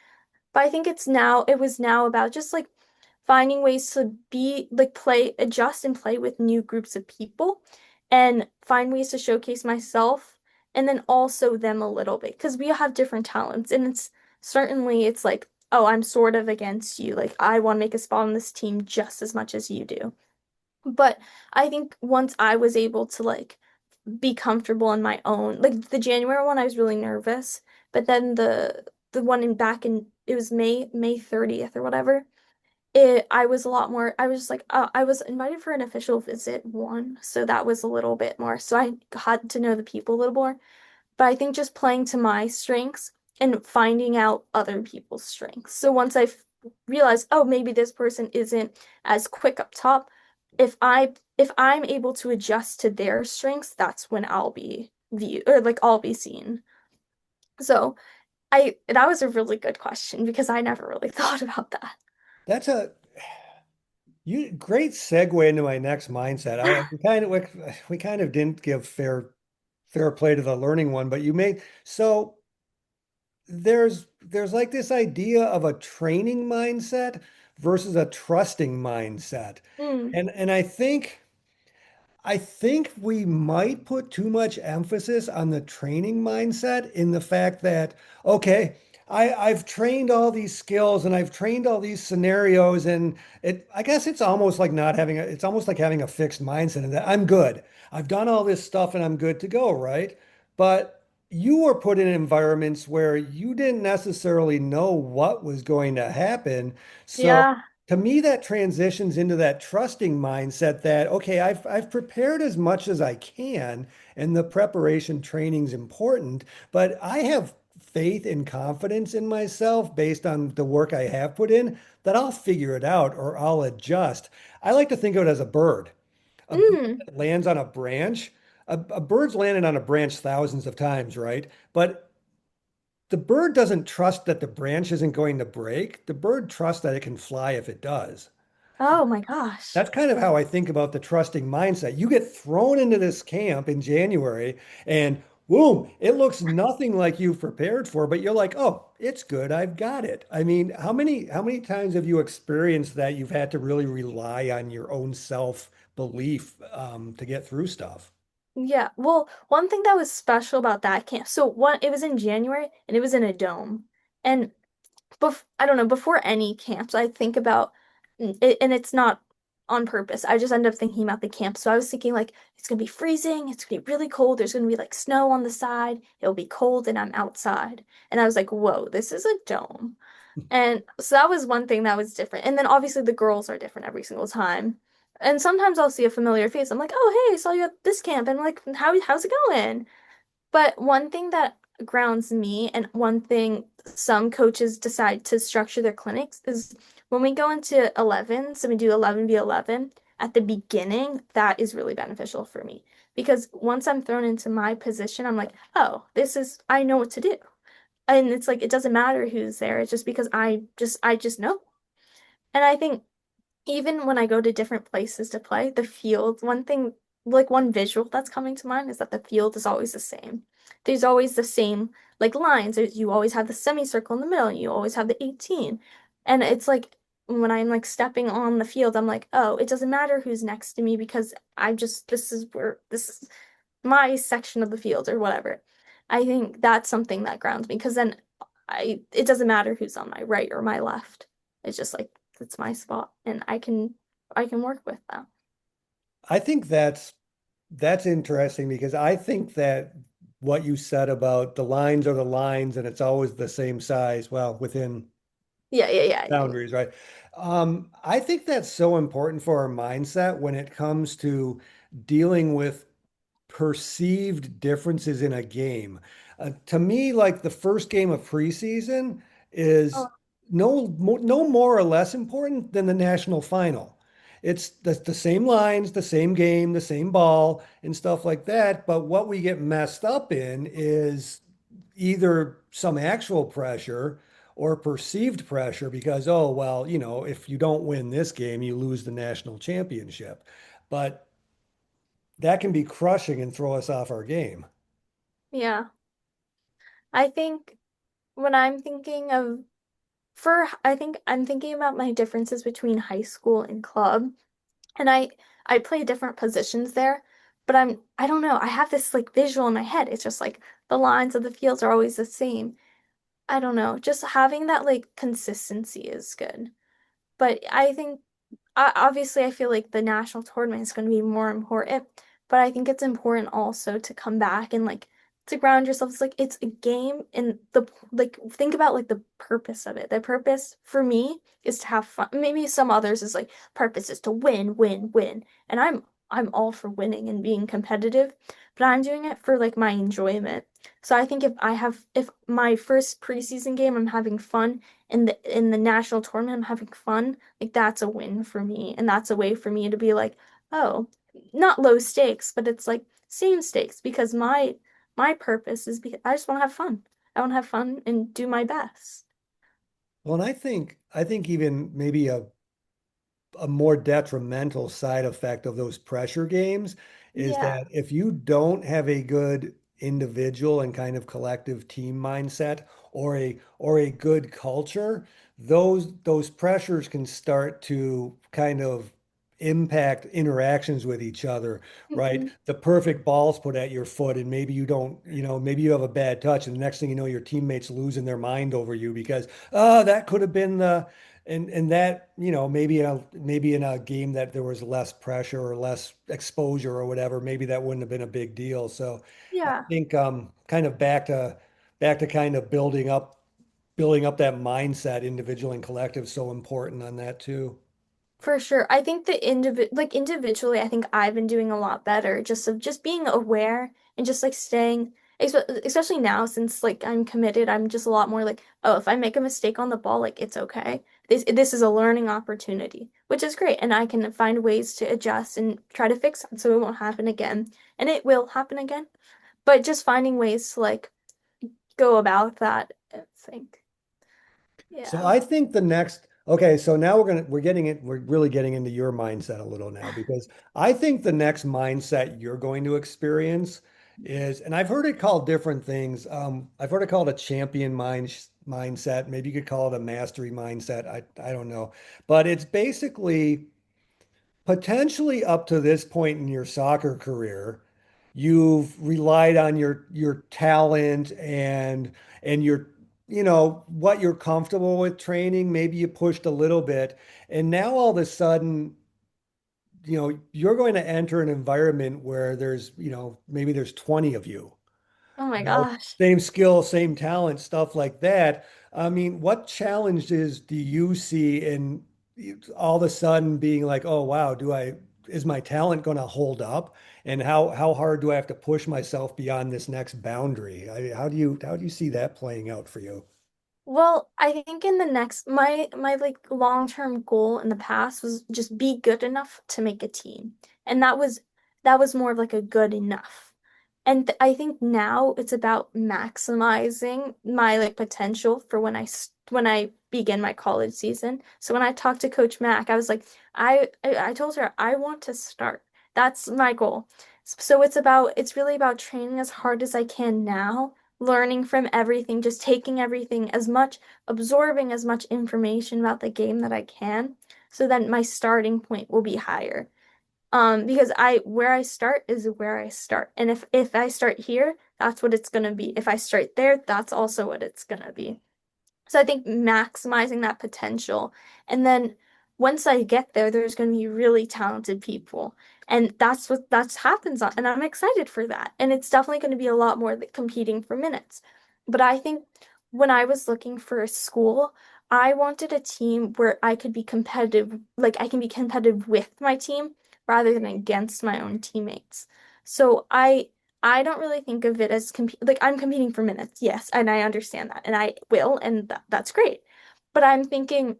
But I think it was now about just like finding ways to be like play, adjust and play with new groups of people and find ways to showcase myself and then also them a little bit because we have different talents and it's like, oh, I'm sort of against you. Like I want to make a spot on this team just as much as you do. But I think once I was able to like be comfortable on my own. Like the January one, I was really nervous, but then the one in back in it was May 30th or whatever. I was a lot more. I was just like I was invited for an official visit one, so that was a little bit more. So I had to know the people a little more. But I think just playing to my strengths and finding out other people's strengths. So once realized, oh, maybe this person isn't as quick up top, if I'm able to adjust to their strengths, that's when I'll be viewed or like I'll be seen. So I that was a really good question because I never really thought about That's a you great segue into my next mindset. I that. we kind of didn't give fair play to the learning one, but you made so there's like this idea of a training mindset versus a trusting mindset. Mm, And I think we might put too much emphasis on the training mindset in the fact that, okay, I've trained all these skills and I've trained all these scenarios, and I guess it's almost like not having it's almost like having a fixed mindset and that I'm good. I've done all this stuff and I'm good to go, right? But you were put in environments where you didn't necessarily know what was going to happen. So yeah. to me, that transitions into that trusting mindset that, okay, I've prepared as much as I can, and the preparation training is important, but I have faith and confidence in myself based on the work I have put in that I'll figure it out or I'll adjust. I like to think of it as a bird. A bird Mm. that lands on a branch. A bird's landed on a branch thousands of times, right? But the bird doesn't trust that the branch isn't going to break. The bird trusts that it can fly if it does. Oh my gosh. That's kind of how I think about the trusting mindset. You get thrown into this camp in January and boom, it looks nothing like you've prepared for, but you're like, "Oh, it's good. I've got it." I mean, how many times have you experienced that you've had to really rely on your own self-belief to get through stuff? Yeah. Well, one thing that was special about that camp, so one it was in January and it was in a dome. And I don't know, before any camps, I think about it, and it's not on purpose. I just end up thinking about the camp. So I was thinking like it's gonna be freezing, it's gonna be really cold, there's gonna be like snow on the side, it'll be cold, and I'm outside. And I was like, whoa, this is a dome. And so that was one thing that was different. And then obviously the girls are different every single time. And sometimes I'll see a familiar face. I'm like, oh hey, I saw you at this camp, and I'm like, how's it going? But one thing that grounds me, and one thing some coaches decide to structure their clinics is when we go into 11, so we do 11v11 at the beginning, that is really beneficial for me because once I'm thrown into my position, I'm like, oh, I know what to do. And it's like it doesn't matter who's there. It's just because I just know. And I think even when I go to different places to play, the field, one thing, like one visual that's coming to mind is that the field is always the same. There's always the same like lines. You always have the semicircle in the middle, and you always have the 18. And it's like when I'm like stepping on the field, I'm like, oh, it doesn't matter who's next to me because this is my section of the field or whatever. I think that's something that grounds me because then it doesn't matter who's on my right or my left. It's just like it's my spot and I can work with that. I think that's interesting because I think that what you said about the lines are the lines and it's always the same size, well, within Yeah, yeah, yeah, yeah, yeah. boundaries, right? I think that's so important for our mindset when it comes to dealing with perceived differences in a game. To me, like the first game of preseason Oh, is no more or less important than the national final. It's the same lines, the same game, the same ball, and stuff like that. But what we get messed up in is either some actual pressure or perceived pressure because, oh, well, if you don't win this game, you lose the national championship. But that can be crushing and throw us off our game. yeah. I think when I'm thinking of I think I'm thinking about my differences between high school and club. And I play different positions there, but I don't know. I have this like visual in my head. It's just like the lines of the fields are always the same. I don't know. Just having that like consistency is good. But I think obviously I feel like the national tournament is going to be more important, but I think it's important also to come back and like to ground yourself. It's like it's a game and the like think about like the purpose of it. The purpose for me is to have fun. Maybe some others is like purpose is to win, win, win. And I'm all for winning and being competitive, but I'm doing it for like my enjoyment. So I think if my first preseason game I'm having fun in the national tournament I'm having fun, like that's a win for me. And that's a way for me to be like, oh, not low stakes, but it's like same stakes because my purpose is because I just want to have fun. I want to have fun and do my best. Well, and I think even maybe a more detrimental side effect of those pressure games is Yeah. that if you don't have a good individual and kind of collective team mindset or a good culture, those pressures can start to kind of impact interactions with each other, right? Hmm. The perfect ball's put at your foot and maybe you don't, maybe you have a bad touch and the next thing you know, your teammates losing their mind over you because, oh, that could have been the and that, maybe in a game that there was less pressure or less exposure or whatever, maybe that wouldn't have been a big deal. So I Yeah. think kind of back to kind of building up that mindset, individual and collective, so important on that too. For sure. I think individually, I think I've been doing a lot better just of just being aware and just like staying, especially now since like I'm committed, I'm just a lot more like, oh, if I make a mistake on the ball, like it's okay. This is a learning opportunity, which is great, and I can find ways to adjust and try to fix it so it won't happen again. And it will happen again. But just finding ways to like go about that, I think. So Yeah. I think the next, okay, so now we're really getting into your mindset a little now because I think the next mindset you're going to experience is, and I've heard it called different things. I've heard it called a champion mindset. Maybe you could call it a mastery mindset. I don't know, but it's basically potentially up to this point in your soccer career, you've relied on your talent and what you're comfortable with training. Maybe you pushed a little bit, and now all of a sudden, you're going to enter an environment where maybe there's 20 of you. Oh my You know, gosh. same skill, same talent, stuff like that. I mean, what challenges do you see in all of a sudden being like, oh wow, is my talent going to hold up? And how hard do I have to push myself beyond this next boundary? How do you see that playing out for you? Well, I think in the next my like long-term goal in the past was just be good enough to make a team. And that was that was more of like a good enough. And I think now it's about maximizing my like potential for when I begin my college season. So when I talked to Coach Mack, I was like, I told her I want to start. That's my goal. So it's really about training as hard as I can now, learning from everything, just taking everything as much, absorbing as much information about the game that I can, so that my starting point will be higher. Because where I start is where I start. And if I start here, that's what it's gonna be. If I start there, that's also what it's gonna be. So I think maximizing that potential. And then once I get there, there's going to be really talented people. And that's happens on, and I'm excited for that. And it's definitely going to be a lot more than competing for minutes. But I think when I was looking for a school, I wanted a team where I could be competitive, like I can be competitive with my team rather than against my own teammates. So I don't really think of it as like I'm competing for minutes, yes, and I understand that, and I will, and that's great. But I'm thinking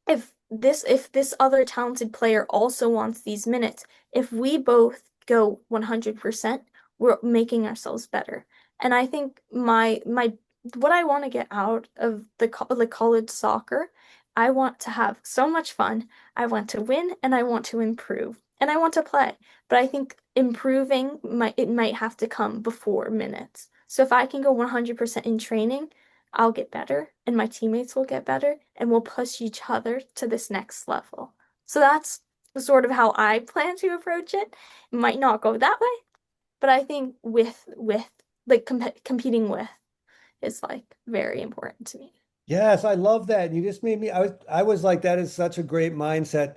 if this other talented player also wants these minutes, if we both go 100%, we're making ourselves better. And I think my what I want to get out of the college soccer, I want to have so much fun. I want to win and I want to improve and I want to play. But I think improving might have to come before minutes. So if I can go 100% in training, I'll get better and my teammates will get better and we'll push each other to this next level. So that's sort of how I plan to approach it. It might not go that way, but I think with like competing with is like very important to me. Yes, I love that. You just made me, I was like, that is such a great mindset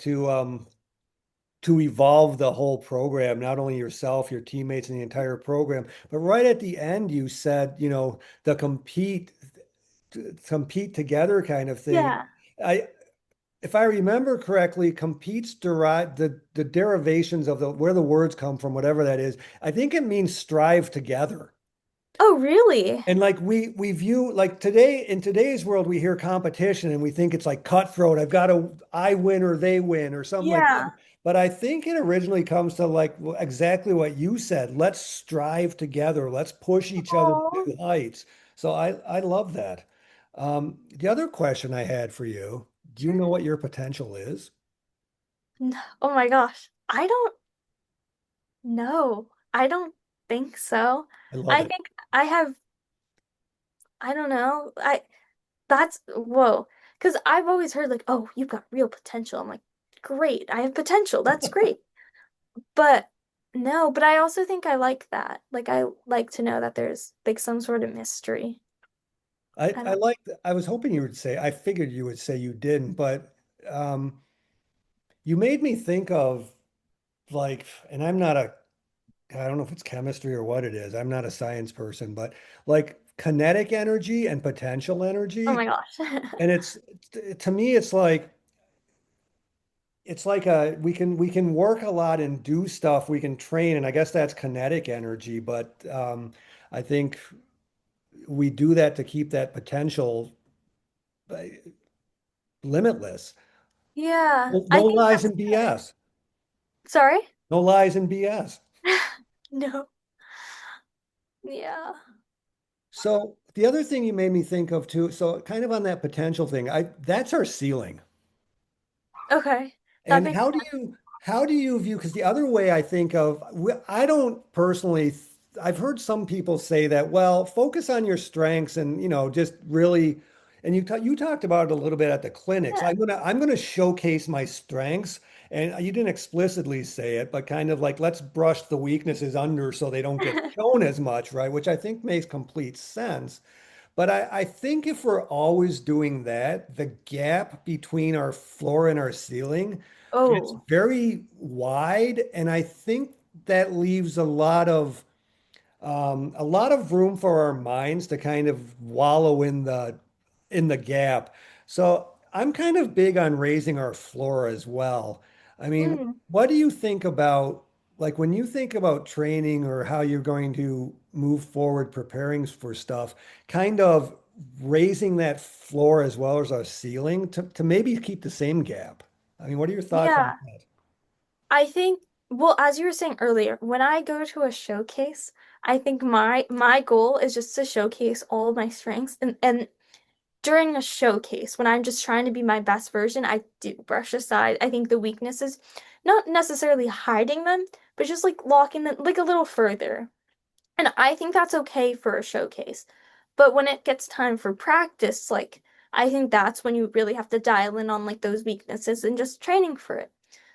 to evolve the whole program, not only yourself, your teammates, and the entire program. But right at the end, you said, the compete together kind of thing. Yeah. I, if I remember correctly, competes derive the derivations of the where the words come from, whatever that is. I think it means strive together. Oh, really? And like we view like today in today's world, we hear competition and we think it's like cutthroat. I win or they win or something like Yeah. that. But I think it originally comes to like exactly what you said. Let's strive together. Let's push each other to Oh, new heights. So I love that. The other question I had for you, do you know sure. what your potential is? Oh my gosh. I don't know. I don't think so. I love I it. think I don't know. That's whoa. Because I've always heard like, oh, you've got real potential. I'm like, great. I have potential. That's great. But no, but I also think I like that. Like I like to know that there's like some sort of mystery. I I don't like I was hoping you would say, I figured you would say you didn't, but um, you made me think of like, and I don't know if it's chemistry or what it is. I'm not a science person, but like kinetic energy and potential oh my energy. gosh. And to me, it's like we can work a lot and do stuff. We can train, and I guess that's kinetic energy, but I think we do that to keep that potential uh, limitless. Yeah, No, I no think lies that's and good. BS. Sorry? No lies and BS. No. Yeah. So the other thing you made me think of too, so kind of on that potential thing, that's our ceiling. Okay. That And makes how do you view, because the other way I think of, I don't personally, I've heard some people say that, well, focus on your strengths and, just really, and you talked about it a little bit at the clinics. yeah. I'm gonna showcase my strengths. And you didn't explicitly say it, but kind of like let's brush the weaknesses under so they don't get shown as much, right? Which I think makes complete sense. But I think if we're always doing that, the gap between our floor and our ceiling gets Oh. very wide. And I think that leaves a lot of room for our minds to kind of wallow in the gap. So I'm kind of big on raising our floor as well. I mean, Mm. what do you think about like when you think about training or how you're going to move forward preparing for stuff, kind of raising that floor as well as our ceiling to maybe keep the same gap? I mean, what are your thoughts on Yeah. I think. Well, as you were saying earlier, when I go to a showcase, I think my goal is just to showcase all of my strengths and during a showcase, when I'm just trying to be my best version, I do brush aside, I think the weaknesses, not necessarily hiding them, but just like locking them like a little further. And I think that's okay for a showcase. But when it gets time for practice, like I think that's when you really have to dial in on like those weaknesses and just training for it.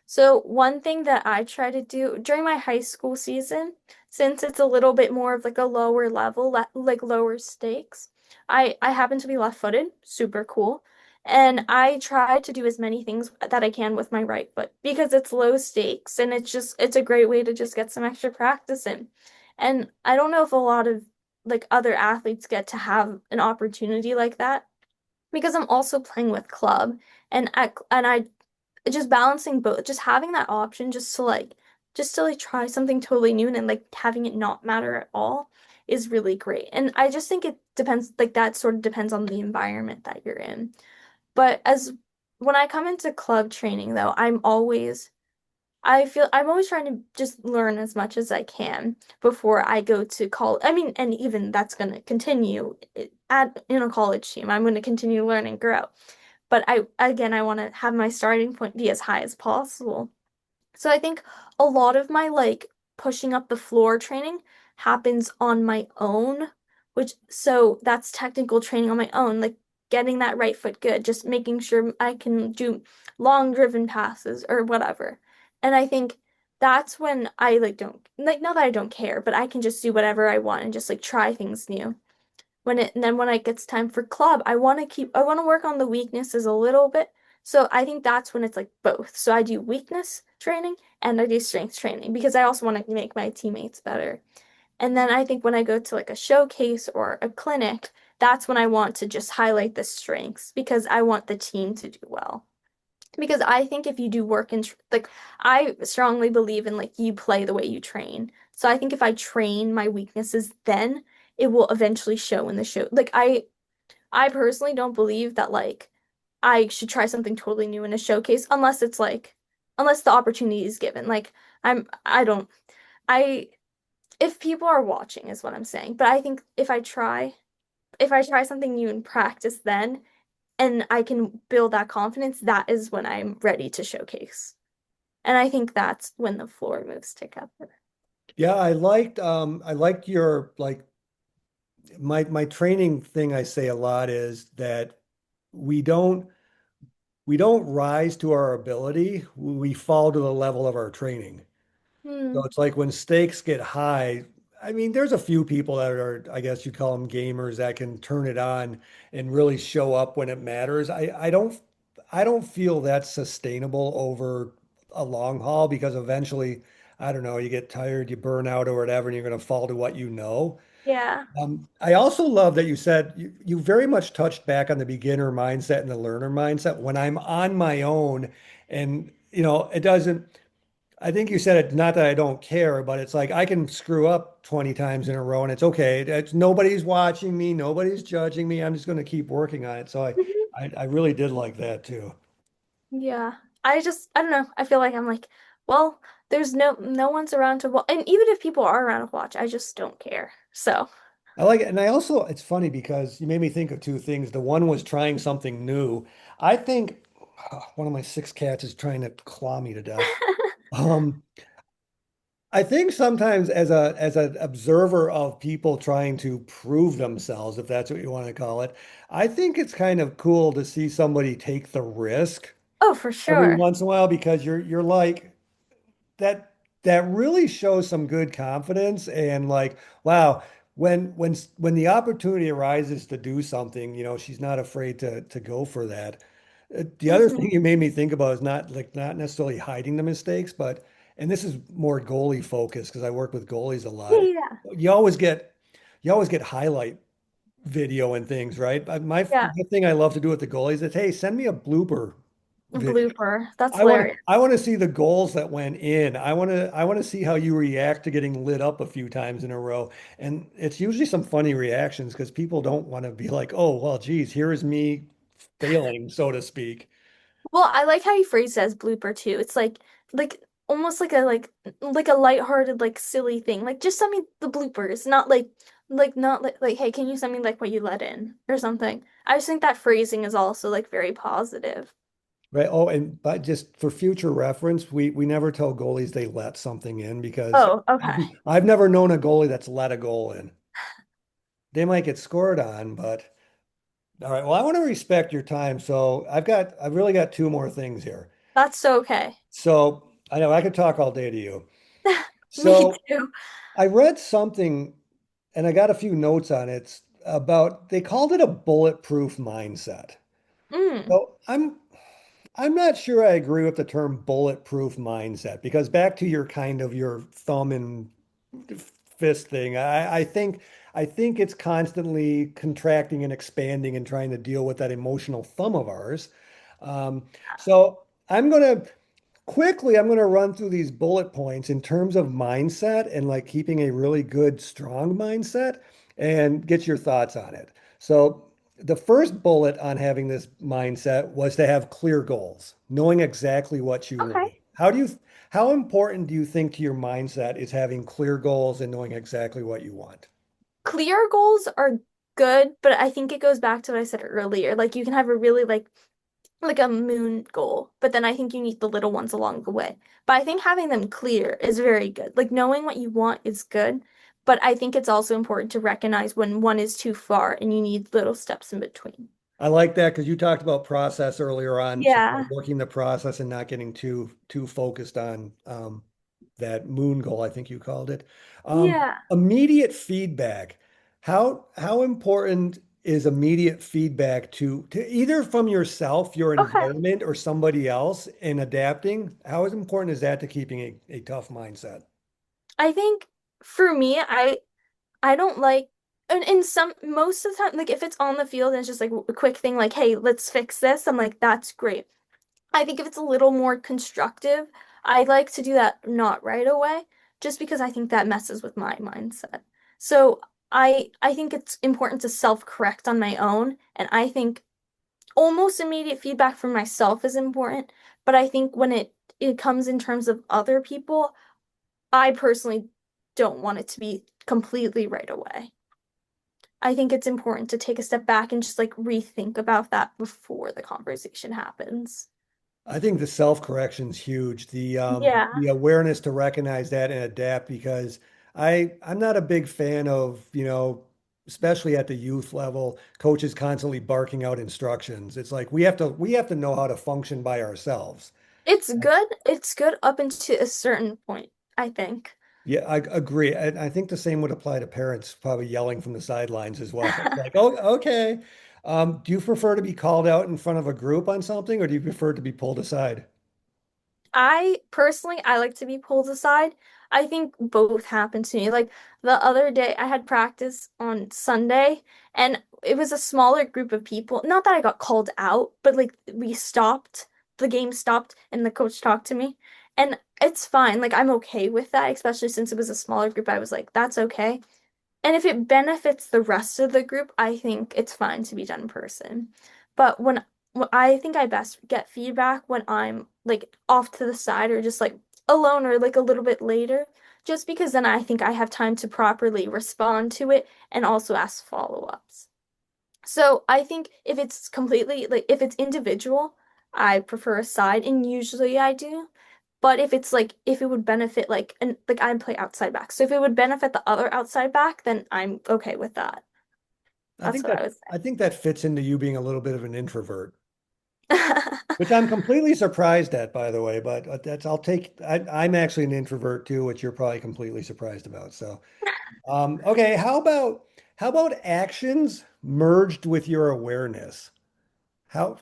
So one thing that I try to do during my high school season, since it's a little bit more of like a lower level, like lower stakes, I happen to be left-footed, super cool. And I try to do as many things that I can with my right foot because it's low stakes and it's a great way to just get some extra practice in. And I don't know if a lot of like other athletes get to have an opportunity like that because I'm also playing with club and I just balancing both, just having that option just to like try something totally new and then like having it not matter at all is really great. And I just think it depends like that sort of depends on the environment that you're in. But as when I come into club training though, I feel I'm always trying to just learn as much as I can before I go to college. I mean, and even that's going to continue at in a college team. I'm going to continue to learn and grow. But I want to have my starting point be as high as possible. So I think a lot of my like pushing up the floor training happens on my own, which so that's technical training on my own, like getting that right foot good, just making sure I can do long driven passes or whatever. And I think that's when I like don't like not that I don't care, but I can just do whatever I want and just like try things new. And then when it gets time for club, I want to work on the weaknesses a little bit. So I think that's when it's like both. So I do weakness training and I do strength training because I also want to make my teammates better. And then I think when I go to like a showcase or a clinic, that's when I want to just highlight the strengths because I want the team to do well. Because I think if you do work in like I strongly believe in like you play the way you train. So I think if I train my weaknesses then it will eventually show in the show. Like I personally don't believe that like I should try something totally new in a showcase unless the opportunity is given. Like I don't I if people are watching is what I'm saying. But I think if I try something new in practice then and I can build that confidence, that is when I'm ready to showcase. And I think that's when the floor moves together. Yeah, I liked your like my training thing I say a lot is that we don't we don't rise to our ability, we fall to the level of our training. So Hmm. it's like when stakes get high, I mean, there's a few people that are, I guess you call them gamers that can turn it on and really show up when it matters. I don't feel that's sustainable over a long haul because eventually, I don't know, you get tired, you burn out or whatever, and you're going to fall to what you know. Yeah. I also love that you said you very much touched back on the beginner mindset and the learner mindset. When I'm on my own, and it doesn't. I think you said it, not that I don't care, but it's like I can screw up 20 times in a row and it's okay. Nobody's watching me, nobody's judging me. I'm just going to keep working on it. So I, Mhm. I, I really did like that too. Yeah. I don't know. I feel like I'm like, well, there's no one's around to watch. And even if people are around to watch, I just don't care. So, I like it. And I also, it's funny because you made me think of two things. The one was trying something new. I think one of my six cats is trying to claw me to death. Um, I think sometimes as an observer of people trying to prove themselves, if that's what you want to call it, I think it's kind of cool to see somebody take the risk oh, for every sure. once in a while because you're like that that really shows some good confidence and like wow when the opportunity arises to do something, she's not afraid to go for that. The other Hmm. thing you made me think about is not necessarily hiding the mistakes, but and this is more goalie focused because I work with goalies a Yeah, lot. yeah, You always get you always get highlight video and things, right? yeah. My thing I love to do with the goalies is, hey, send me a blooper A video. blooper. That's I want hilarious. I want to see the goals that went in. I want to see how you react to getting lit up a few times in a row. And it's usually some funny reactions because people don't want to be like, "Oh, well, geez, here is me failing, so to speak." Well, I like how you phrase it as blooper too. It's like almost like a lighthearted, like silly thing. Like just send me the bloopers, not like hey, can you send me like what you let in or something. I just think that phrasing is also like very positive. Right. Oh, and but just for future reference, we never tell goalies they let something in because Oh, okay. I've never known a goalie that's let a goal in. They might get scored on, but all right. Well, I want to respect your time, so I've really got two more things here. That's so okay. So I know I could talk all day to you. Me So too. I read something and I got a few notes on it about they called it a bulletproof mindset. Mm, So I'm not sure I agree with the term bulletproof mindset because back to your kind of your thumb and fist thing, I think it's constantly contracting and expanding and trying to deal with that emotional thumb of ours. Um, so I'm gonna I'm gonna run through these bullet points in terms of mindset and like keeping a really good, strong mindset and get your thoughts on it. So the first bullet on having this mindset was to have clear goals, knowing exactly what you okay. want. How important do you think to your mindset is having clear goals and knowing exactly what you want? Clear goals are good, but I think it goes back to what I said earlier. Like you can have a really like a moon goal, but then I think you need the little ones along the way. But I think having them clear is very good. Like knowing what you want is good, but I think it's also important to recognize when one is too far and you need little steps in between. I like that because you talked about process earlier on, so Yeah. working the process and not getting too focused on that moon goal, I think you called it. Yeah. Immediate feedback. How important is immediate feedback to either from yourself, your Okay. environment, or somebody else in adapting? How is important is that to keeping a tough mindset? I think for me, I don't like and in some most of the time, like if it's on the field and it's just like a quick thing like, hey, let's fix this, I'm like, that's great. I think if it's a little more constructive, I'd like to do that not right away, just because I think that messes with my mindset. So I think it's important to self-correct on my own, and I think almost immediate feedback from myself is important, but I think when it comes in terms of other people, I personally don't want it to be completely right away. I think it's important to take a step back and just like rethink about that before the conversation happens. I think the self-correction's huge. Yeah. The awareness to recognize that and adapt because I'm not a big fan of, especially at the youth level, coaches constantly barking out instructions. It's like we have to know how to function by ourselves. It's good. It's good up until a certain point, I think. Yeah, I agree. And I think the same would apply to parents probably yelling from the sidelines as well. It's like, oh, okay. Do you prefer to be called out in front of a group on something, or do you prefer to be pulled aside? I personally, I like to be pulled aside. I think both happen to me. Like the other day, I had practice on Sunday, and it was a smaller group of people. Not that I got called out, but like we stopped, the game stopped, and the coach talked to me. And it's fine. Like I'm okay with that, especially since it was a smaller group. I was like, that's okay. And if it benefits the rest of the group, I think it's fine to be done in person. But when I think I best get feedback when I'm like off to the side or just like alone or like a little bit later, just because then I think I have time to properly respond to it and also ask follow-ups. So I think if it's completely like if it's individual, I prefer a side, and usually I do. But if it's like if it would benefit like I play outside back. So if it would benefit the other outside back, then I'm okay with that. That's what I would I think that fits into you being a little bit of an introvert, say. which I'm completely surprised at, by the way. But I'm actually an introvert too, which you're probably completely surprised about. So, okay, how about actions merged with your awareness? How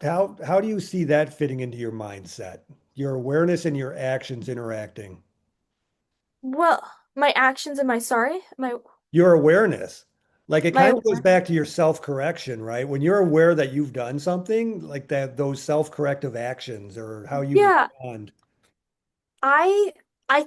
do you see that fitting into your mindset? Your awareness and your actions interacting. Well, my actions and my sorry, Your awareness. Like it my kind of goes back to your self-correction, right? When you're aware that you've done something, like that, those self-corrective actions or how you yeah, respond. I I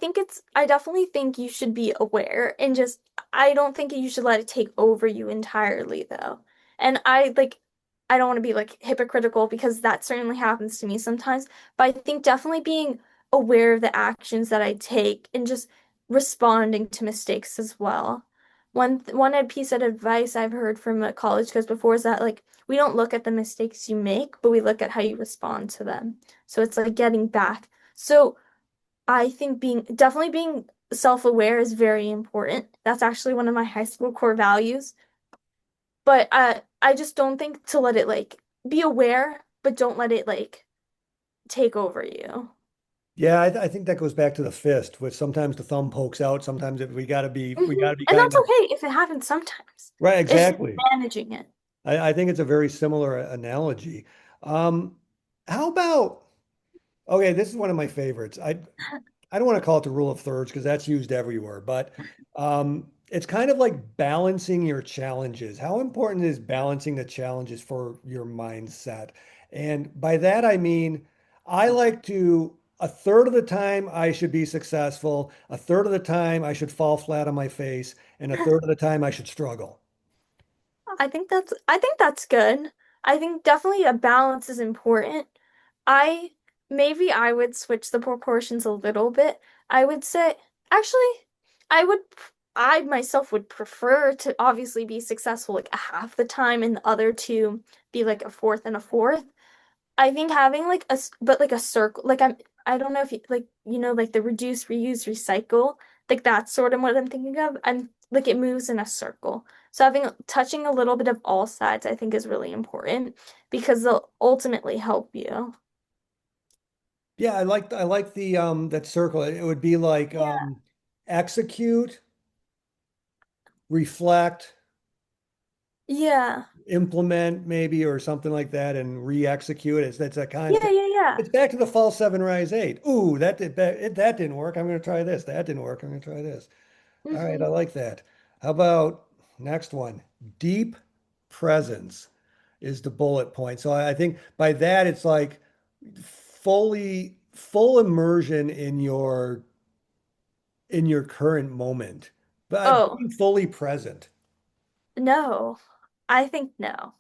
definitely think you should be aware and just I don't think you should let it take over you entirely though. And I don't want to be like hypocritical because that certainly happens to me sometimes, but I think definitely being aware of the actions that I take and just responding to mistakes as well. One piece of advice I've heard from a college coach before is that like we don't look at the mistakes you make, but we look at how you respond to them. So it's like getting back. So I think being self-aware is very important. That's actually one of my high school core values. But I just don't think to let it like be aware, but don't let it like take over you. Yeah, I think that goes back to the fist, which sometimes the thumb pokes out. Sometimes we Hmm. gotta be And kind that's of okay if it happens sometimes. right. It's just Exactly. managing it. I think it's a very similar analogy. Um, how about okay, this is one of my favorites. I don't want to call it the rule of thirds because that's used everywhere, but it's kind of like balancing your challenges. How important is balancing the challenges for your mindset? And by that, I mean, I like to, a third of the time I should be successful, a third of the time I should fall flat on my face, and a third of the time I should struggle. I think that's good. I think definitely a balance is important. I maybe I would switch the proportions a little bit. I would say actually I would I myself would prefer to obviously be successful like a half the time and the other two be like a fourth and a fourth. I think having like but like a circle like I don't know if you like like the reduce, reuse, recycle, like that's sort of what I'm thinking of. I'm like it moves in a circle. So having touching a little bit of all sides I think is really important because they'll ultimately help you. Yeah, I like the that circle. It would be like Yeah. execute, reflect, Yeah. implement maybe or something like that and re-execute. That's a Yeah, constant. yeah, yeah. It's back to the fall seven, rise eight. Ooh, that didn't work. I'm going to try this. That didn't work. I'm going to try this. All right, I Hmm. like that. How about next one? Deep presence is the bullet point. So I think by that it's like full immersion in your current moment, but Oh, being fully present. no. I think no.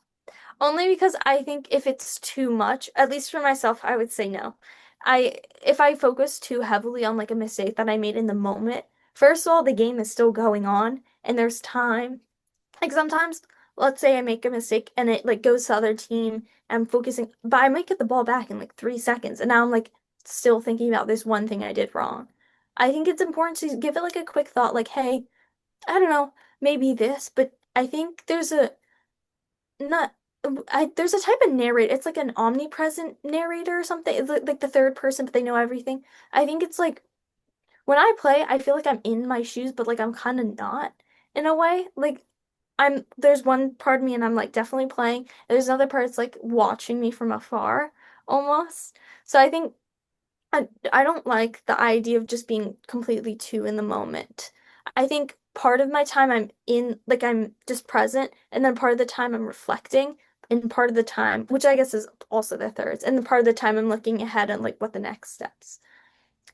Only because I think if it's too much, at least for myself, I would say no. If I focus too heavily on like a mistake that I made in the moment, first of all, the game is still going on and there's time. Like sometimes, let's say I make a mistake and it like goes to the other team, I'm focusing, but I might get the ball back in like 3 seconds, and now I'm like still thinking about this one thing I did wrong. I think it's important to give it like a quick thought, like, hey, I don't know, maybe this, but I think there's a not there's a type of narrator. It's like an omnipresent narrator or something. It's like the third person, but they know everything. I think it's like when I play, I feel like I'm in my shoes, but like I'm kind of not in a way. Like there's one part of me and I'm like definitely playing. And there's another part it's like watching me from afar almost. So I think I don't like the idea of just being completely too in the moment. I think part of my time I'm in, like I'm just present, and then part of the time I'm reflecting, and part of the time, which I guess is also the thirds, and the part of the time I'm looking ahead and like what the next steps.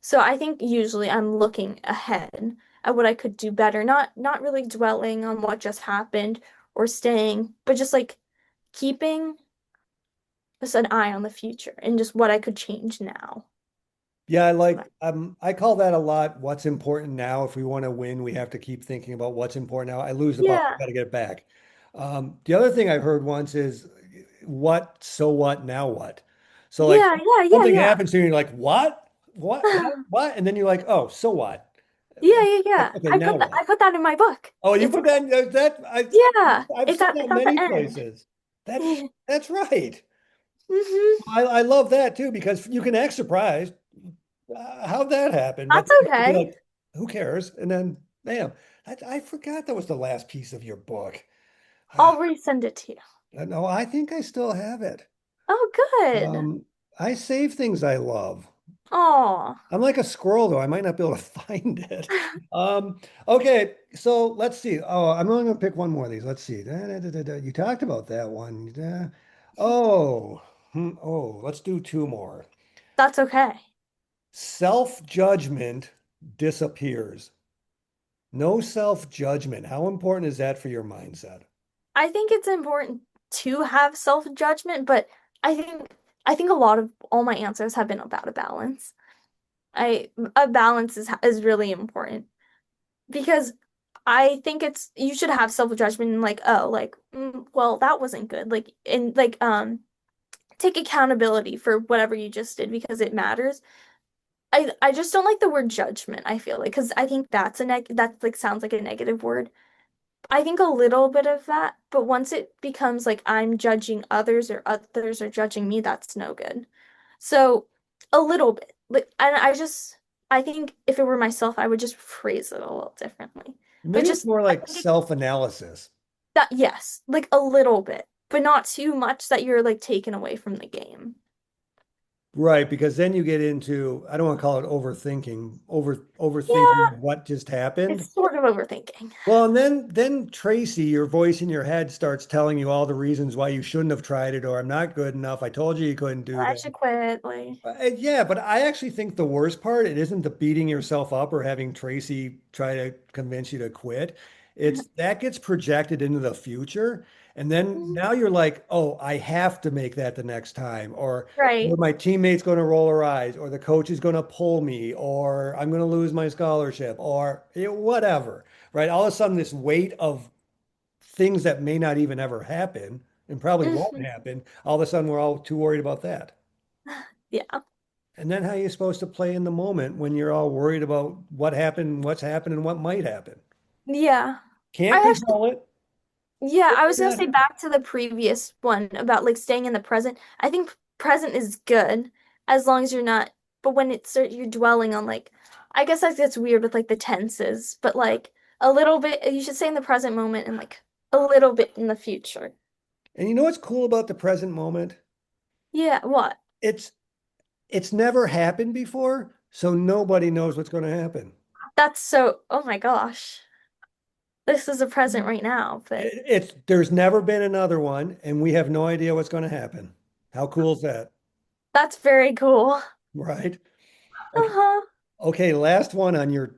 So I think usually I'm looking ahead at what I could do better, not really dwelling on what just happened or staying, but just like keeping just an eye on the future and just what I could change now. Yeah, I call that a lot. What's important now? If we want to win, we have to keep thinking about what's important now. I lose the ball, Yeah. got to get it back. The other thing I heard once is what, so what, now what? So like Yeah, yeah, yeah, something yeah. happens to you, and you're like, what? What? And then you're like, oh, so what? Yeah, yeah, yeah. Okay, now what? I put that in my book. Oh, you It's put that yeah, I've seen that it's at the many end. places. That's right. Hmm. I love that too because you can act surprised. How'd that happen? But That's then you'd be okay. like, who cares? And then, bam, I forgot that was the last piece of your book. I'll resend it to you. No, I think I still have it. Oh, good. Um, I save things I love. Oh, I'm like a squirrel, though. I might not be able to find it. Okay, so let's see. Oh, I'm only going to pick one more of these. Let's see. You talked about that one. Oh, oh, let's do two more. that's okay. Self-judgment disappears. No self-judgment. How important is that for your mindset? I think it's important to have self-judgment, but I think I think a lot of all my answers have been about a balance. I a balance is really important because I think it's you should have self-judgment and like, oh, like, well, that wasn't good. Like, and like, take accountability for whatever you just did because it matters. I just don't like the word judgment, I feel like, because I think that like sounds like a negative word. I think a little bit of that, but once it becomes like I'm judging others or others are judging me, that's no good. So a little bit. Like, and I think if it were myself, I would just phrase it a little differently. But Maybe it's just more I like think it, self-analysis. that yes, like a little bit, but not too much that you're like taken away from the game. Right, because then you get into, I don't want to call it overthinking, overthinking Yeah, what just happened. it's sort of overthinking. Well, and then Tracy, your voice in your head starts telling you all the reasons why you shouldn't have tried it, or I'm not good enough. I told you you couldn't do I that. should quit. Like, Yeah, but I actually think the worst part, it isn't the beating yourself up or having Tracy try to convince you to quit. It's that gets projected into the future. And then now you're like, oh, I have to make that the next time. Or right. my teammate's going to roll her eyes, or the coach is going to pull me, or I'm going to lose my scholarship, or whatever, right? All of a sudden, this weight of things that may not even ever happen and probably won't happen, all of a sudden we're all too worried about that. Yeah. And then how are you supposed to play in the moment when you're all worried about what happened, what's happened, and what might happen? Yeah. Can't I actually control it. Yeah, I was gonna say Yeah. back to the previous one about like staying in the present. I think present is good as long as you're not, but when you're dwelling on like, I guess that gets weird with like the tenses, but like a little bit, you should stay in the present moment and like a little bit in the future. And you know what's cool about the present moment? Yeah, what? It's it's never happened before, so nobody knows what's going to happen. That's so, oh my gosh. This is a present right now, but It's there's never been another one, and we have no idea what's going to happen. How cool is that? that's very cool. Right? Okay. Uh-huh. Okay, last one on your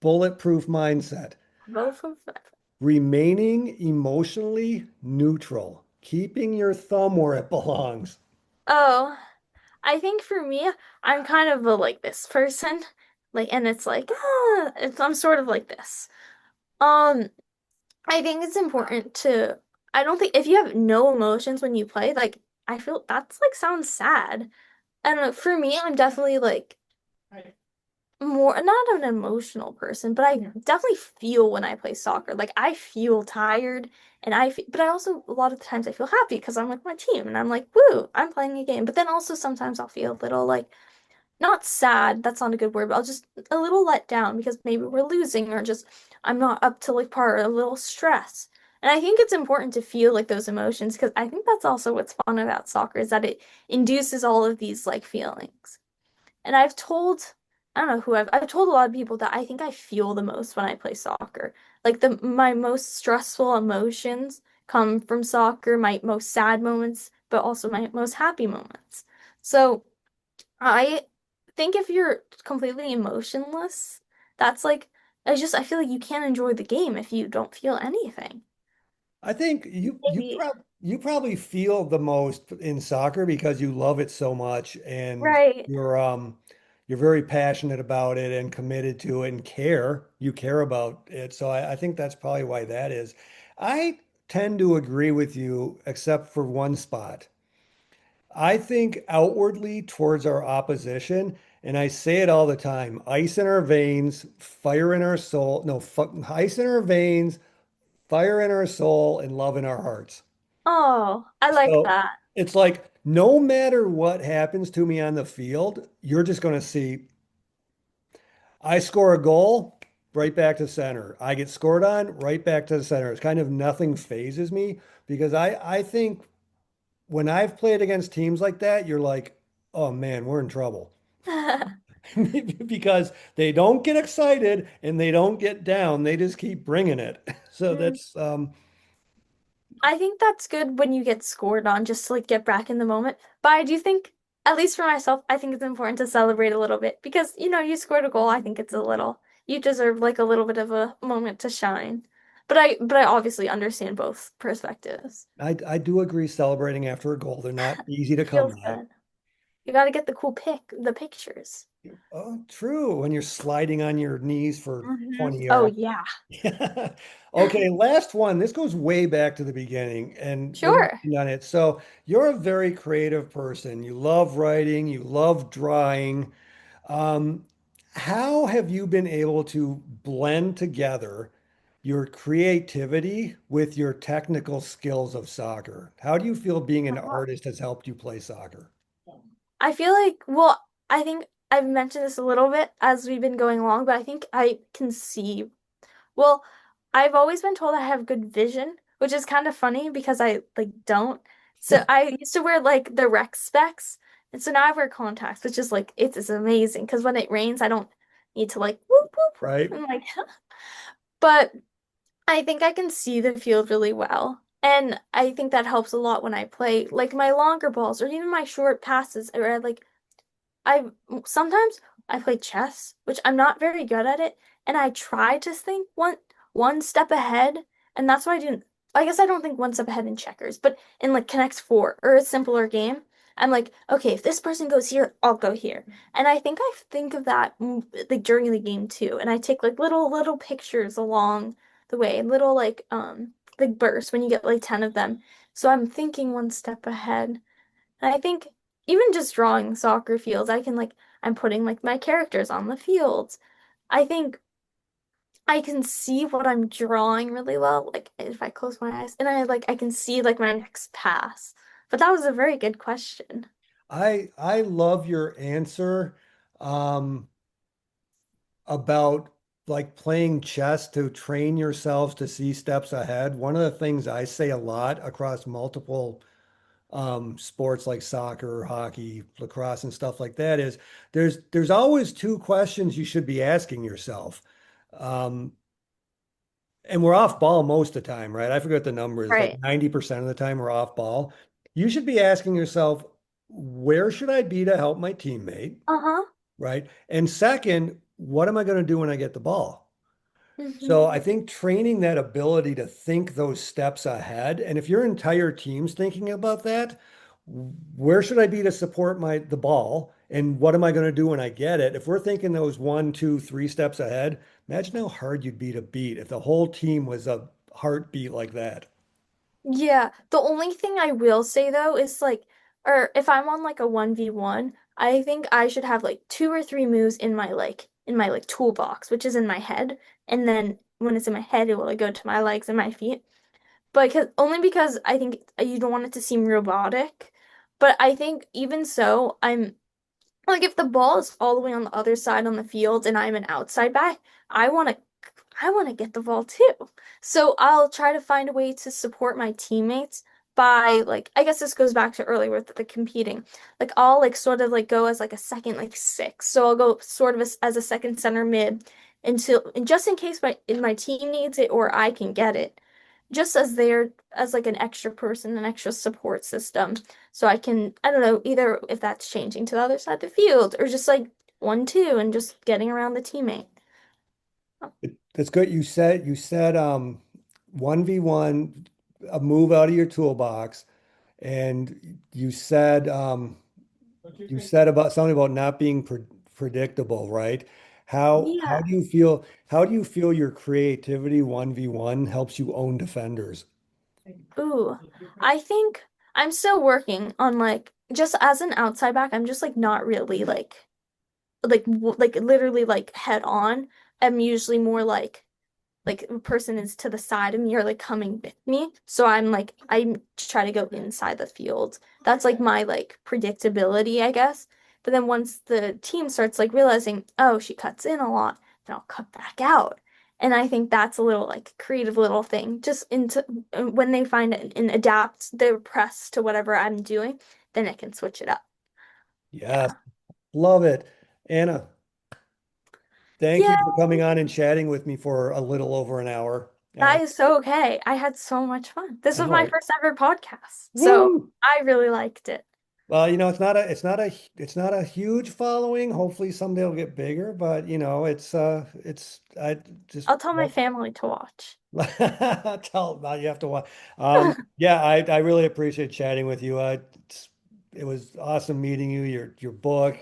bulletproof mindset. Both of them. Remaining emotionally neutral, keeping your thumb where it belongs. Oh. I think for me, I'm kind of a like this person. Like, and it's like, I'm sort of like this. Um, I think it's important to, I don't think if you have no emotions when you play, like, I feel that's like sounds sad. I don't know. For me, I'm definitely like more not an emotional person, but I definitely feel when I play soccer. Like I feel tired and but I also a lot of the times I feel happy because I'm with my team and I'm like, woo, I'm playing a game. But then also sometimes I'll feel a little like not sad, that's not a good word, but I'll just a little let down because maybe we're losing or just I'm not up to like par, or a little stress. And I think it's important to feel like those emotions because I think that's also what's fun about soccer is that it induces all of these like feelings. And I don't know who I've told a lot of people that I think I feel the most when I play soccer. Like the my most stressful emotions come from soccer, my most sad moments, but also my most happy moments. So I think if you're completely emotionless, that's like I feel like you can't enjoy the game if you don't feel anything. I think Maybe. you probably feel the most in soccer because you love it so much and Right. you're very passionate about it and committed to it and care. You care about it. So I think that's probably why that is. I tend to agree with you, except for one spot. I think outwardly towards our opposition, and I say it all the time, ice in our veins, fire in our soul. No, ice in our veins, fire in our soul, and love in our hearts. Oh, I like So that. it's like no matter what happens to me on the field, you're just going to see I score a goal, right back to center. I get scored on, right back to the center. It's kind of nothing phases me because I think when I've played against teams like that, you're like, oh man, we're in trouble. Because they don't get excited and they don't get down. They just keep bringing it. So Mm. that's I think that's good when you get scored on just to like get back in the moment. But I do think, at least for myself, I think it's important to celebrate a little bit because you scored a goal. I think it's a little you deserve like a little bit of a moment to shine. But I obviously understand both perspectives. I do agree celebrating after a goal. They're not easy to come Feels by. good. You got to get the cool the pictures. Oh, true. When you're sliding on your knees for Hmm. 20 Oh yards. yeah. Okay, last one. This goes way back to the beginning, and we're Sure. working on it. So you're a very creative person. You love writing, you love drawing. Um, how have you been able to blend together your creativity with your technical skills of soccer? How do you feel being an Uh-huh. artist has helped you play soccer? I feel like, well, I think I've mentioned this a little bit as we've been going along, but I think I can see. Well, I've always been told I have good vision, which is kind of funny because I like don't. So I used to wear like the rec specs, and so now I wear contacts, which is like it's amazing because when it rains, I don't need to like whoop whoop Right? and like. But I think I can see the field really well. And I think that helps a lot when I play like my longer balls or even my short passes or I sometimes I play chess, which I'm not very good at it, and I try to think one step ahead, and that's why I do. I guess I don't think one step ahead in checkers, but in like Connect Four or a simpler game, I'm like, okay, if this person goes here, I'll go here, and I think I think of that like during the game too, and I take like little pictures along the way, little like bursts when you get like 10 of them. So I'm thinking one step ahead. And I think even just drawing soccer fields, I'm putting like my characters on the fields. I think I can see what I'm drawing really well, like if I close my eyes and I can see like my next pass. But that was a very good question. I love your answer um, about like playing chess to train yourselves to see steps ahead. One of the things I say a lot across multiple sports like soccer, hockey, lacrosse, and stuff like that is there's always two questions you should be asking yourself. Um, and we're off ball most of the time, right? I forget the numbers, like Right. 90% of the time we're off ball. You should be asking yourself, where should I be to help my teammate? Uh-huh. Right? And second, what am I going to do when I get the ball? So Hmm. I think training that ability to think those steps ahead, and if your entire team's thinking about that, where should I be to support the ball? And what am I going to do when I get it? If we're thinking those one, two, three steps ahead, imagine how hard you'd be to beat if the whole team was a heartbeat like that. Yeah, the only thing I will say though is like, or if I'm on like a 1v1, I think I should have like two or three moves in my like toolbox, which is in my head. And then when it's in my head, it will like, go to my legs and my feet. But only because I think you don't want it to seem robotic. But I think even so, I'm like if the ball is all the way on the other side on the field and I'm an outside back, I want to I want to get the ball too. So I'll try to find a way to support my teammates by like I guess this goes back to earlier with the competing. Like I'll like sort of like go as like a second like six. So I'll go sort of as a second center mid until and just in case my team needs it or I can get it. Just as there as like an extra person, an extra support system. So I can, I don't know, either if that's changing to the other side of the field or just like 1-2 and just getting around the teammate. That's good. You said 1v1, a move out of your toolbox, and you said about something about not being predictable, right? How Yeah. do you feel your creativity 1v1 helps you own defenders? Ooh. I think I'm still working on like just as an outside back, I'm just like not really like literally like head on. I'm usually more like a person is to the side of me or like coming with me. So I try to go inside the field. That's like my like predictability, I guess. But then once the team starts like realizing, oh, she cuts in a lot, then I'll cut back out. And I think that's a little like creative little thing. Just into when they find it and adapt their press to whatever I'm doing, then I can switch it up. Yes, Yeah. love it. Anna, thank Yeah, you for coming on and chatting with me for a little over an hour. that is so okay. I had so much fun. This I was know my it. first ever podcast, so Woo! I really liked it. Well, it's not a huge following. Hopefully someday it'll get bigger, but I just I'll tell my family to watch. tell now you have to watch. Yeah, I really appreciate chatting with you. it was awesome meeting you, your book,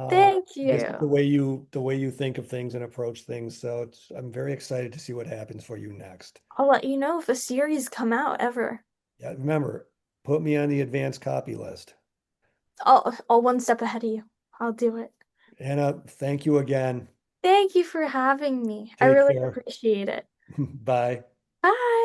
Thank just you. the way you think of things and approach things. So I'm very excited to see what happens for you next. I'll let you know if a series come out ever. Yeah, remember, put me on the advanced copy list. I'll one step ahead of you. I'll do it. Anna, thank you again. Thank you for having me. I Take really care. appreciate it. Bye. Bye.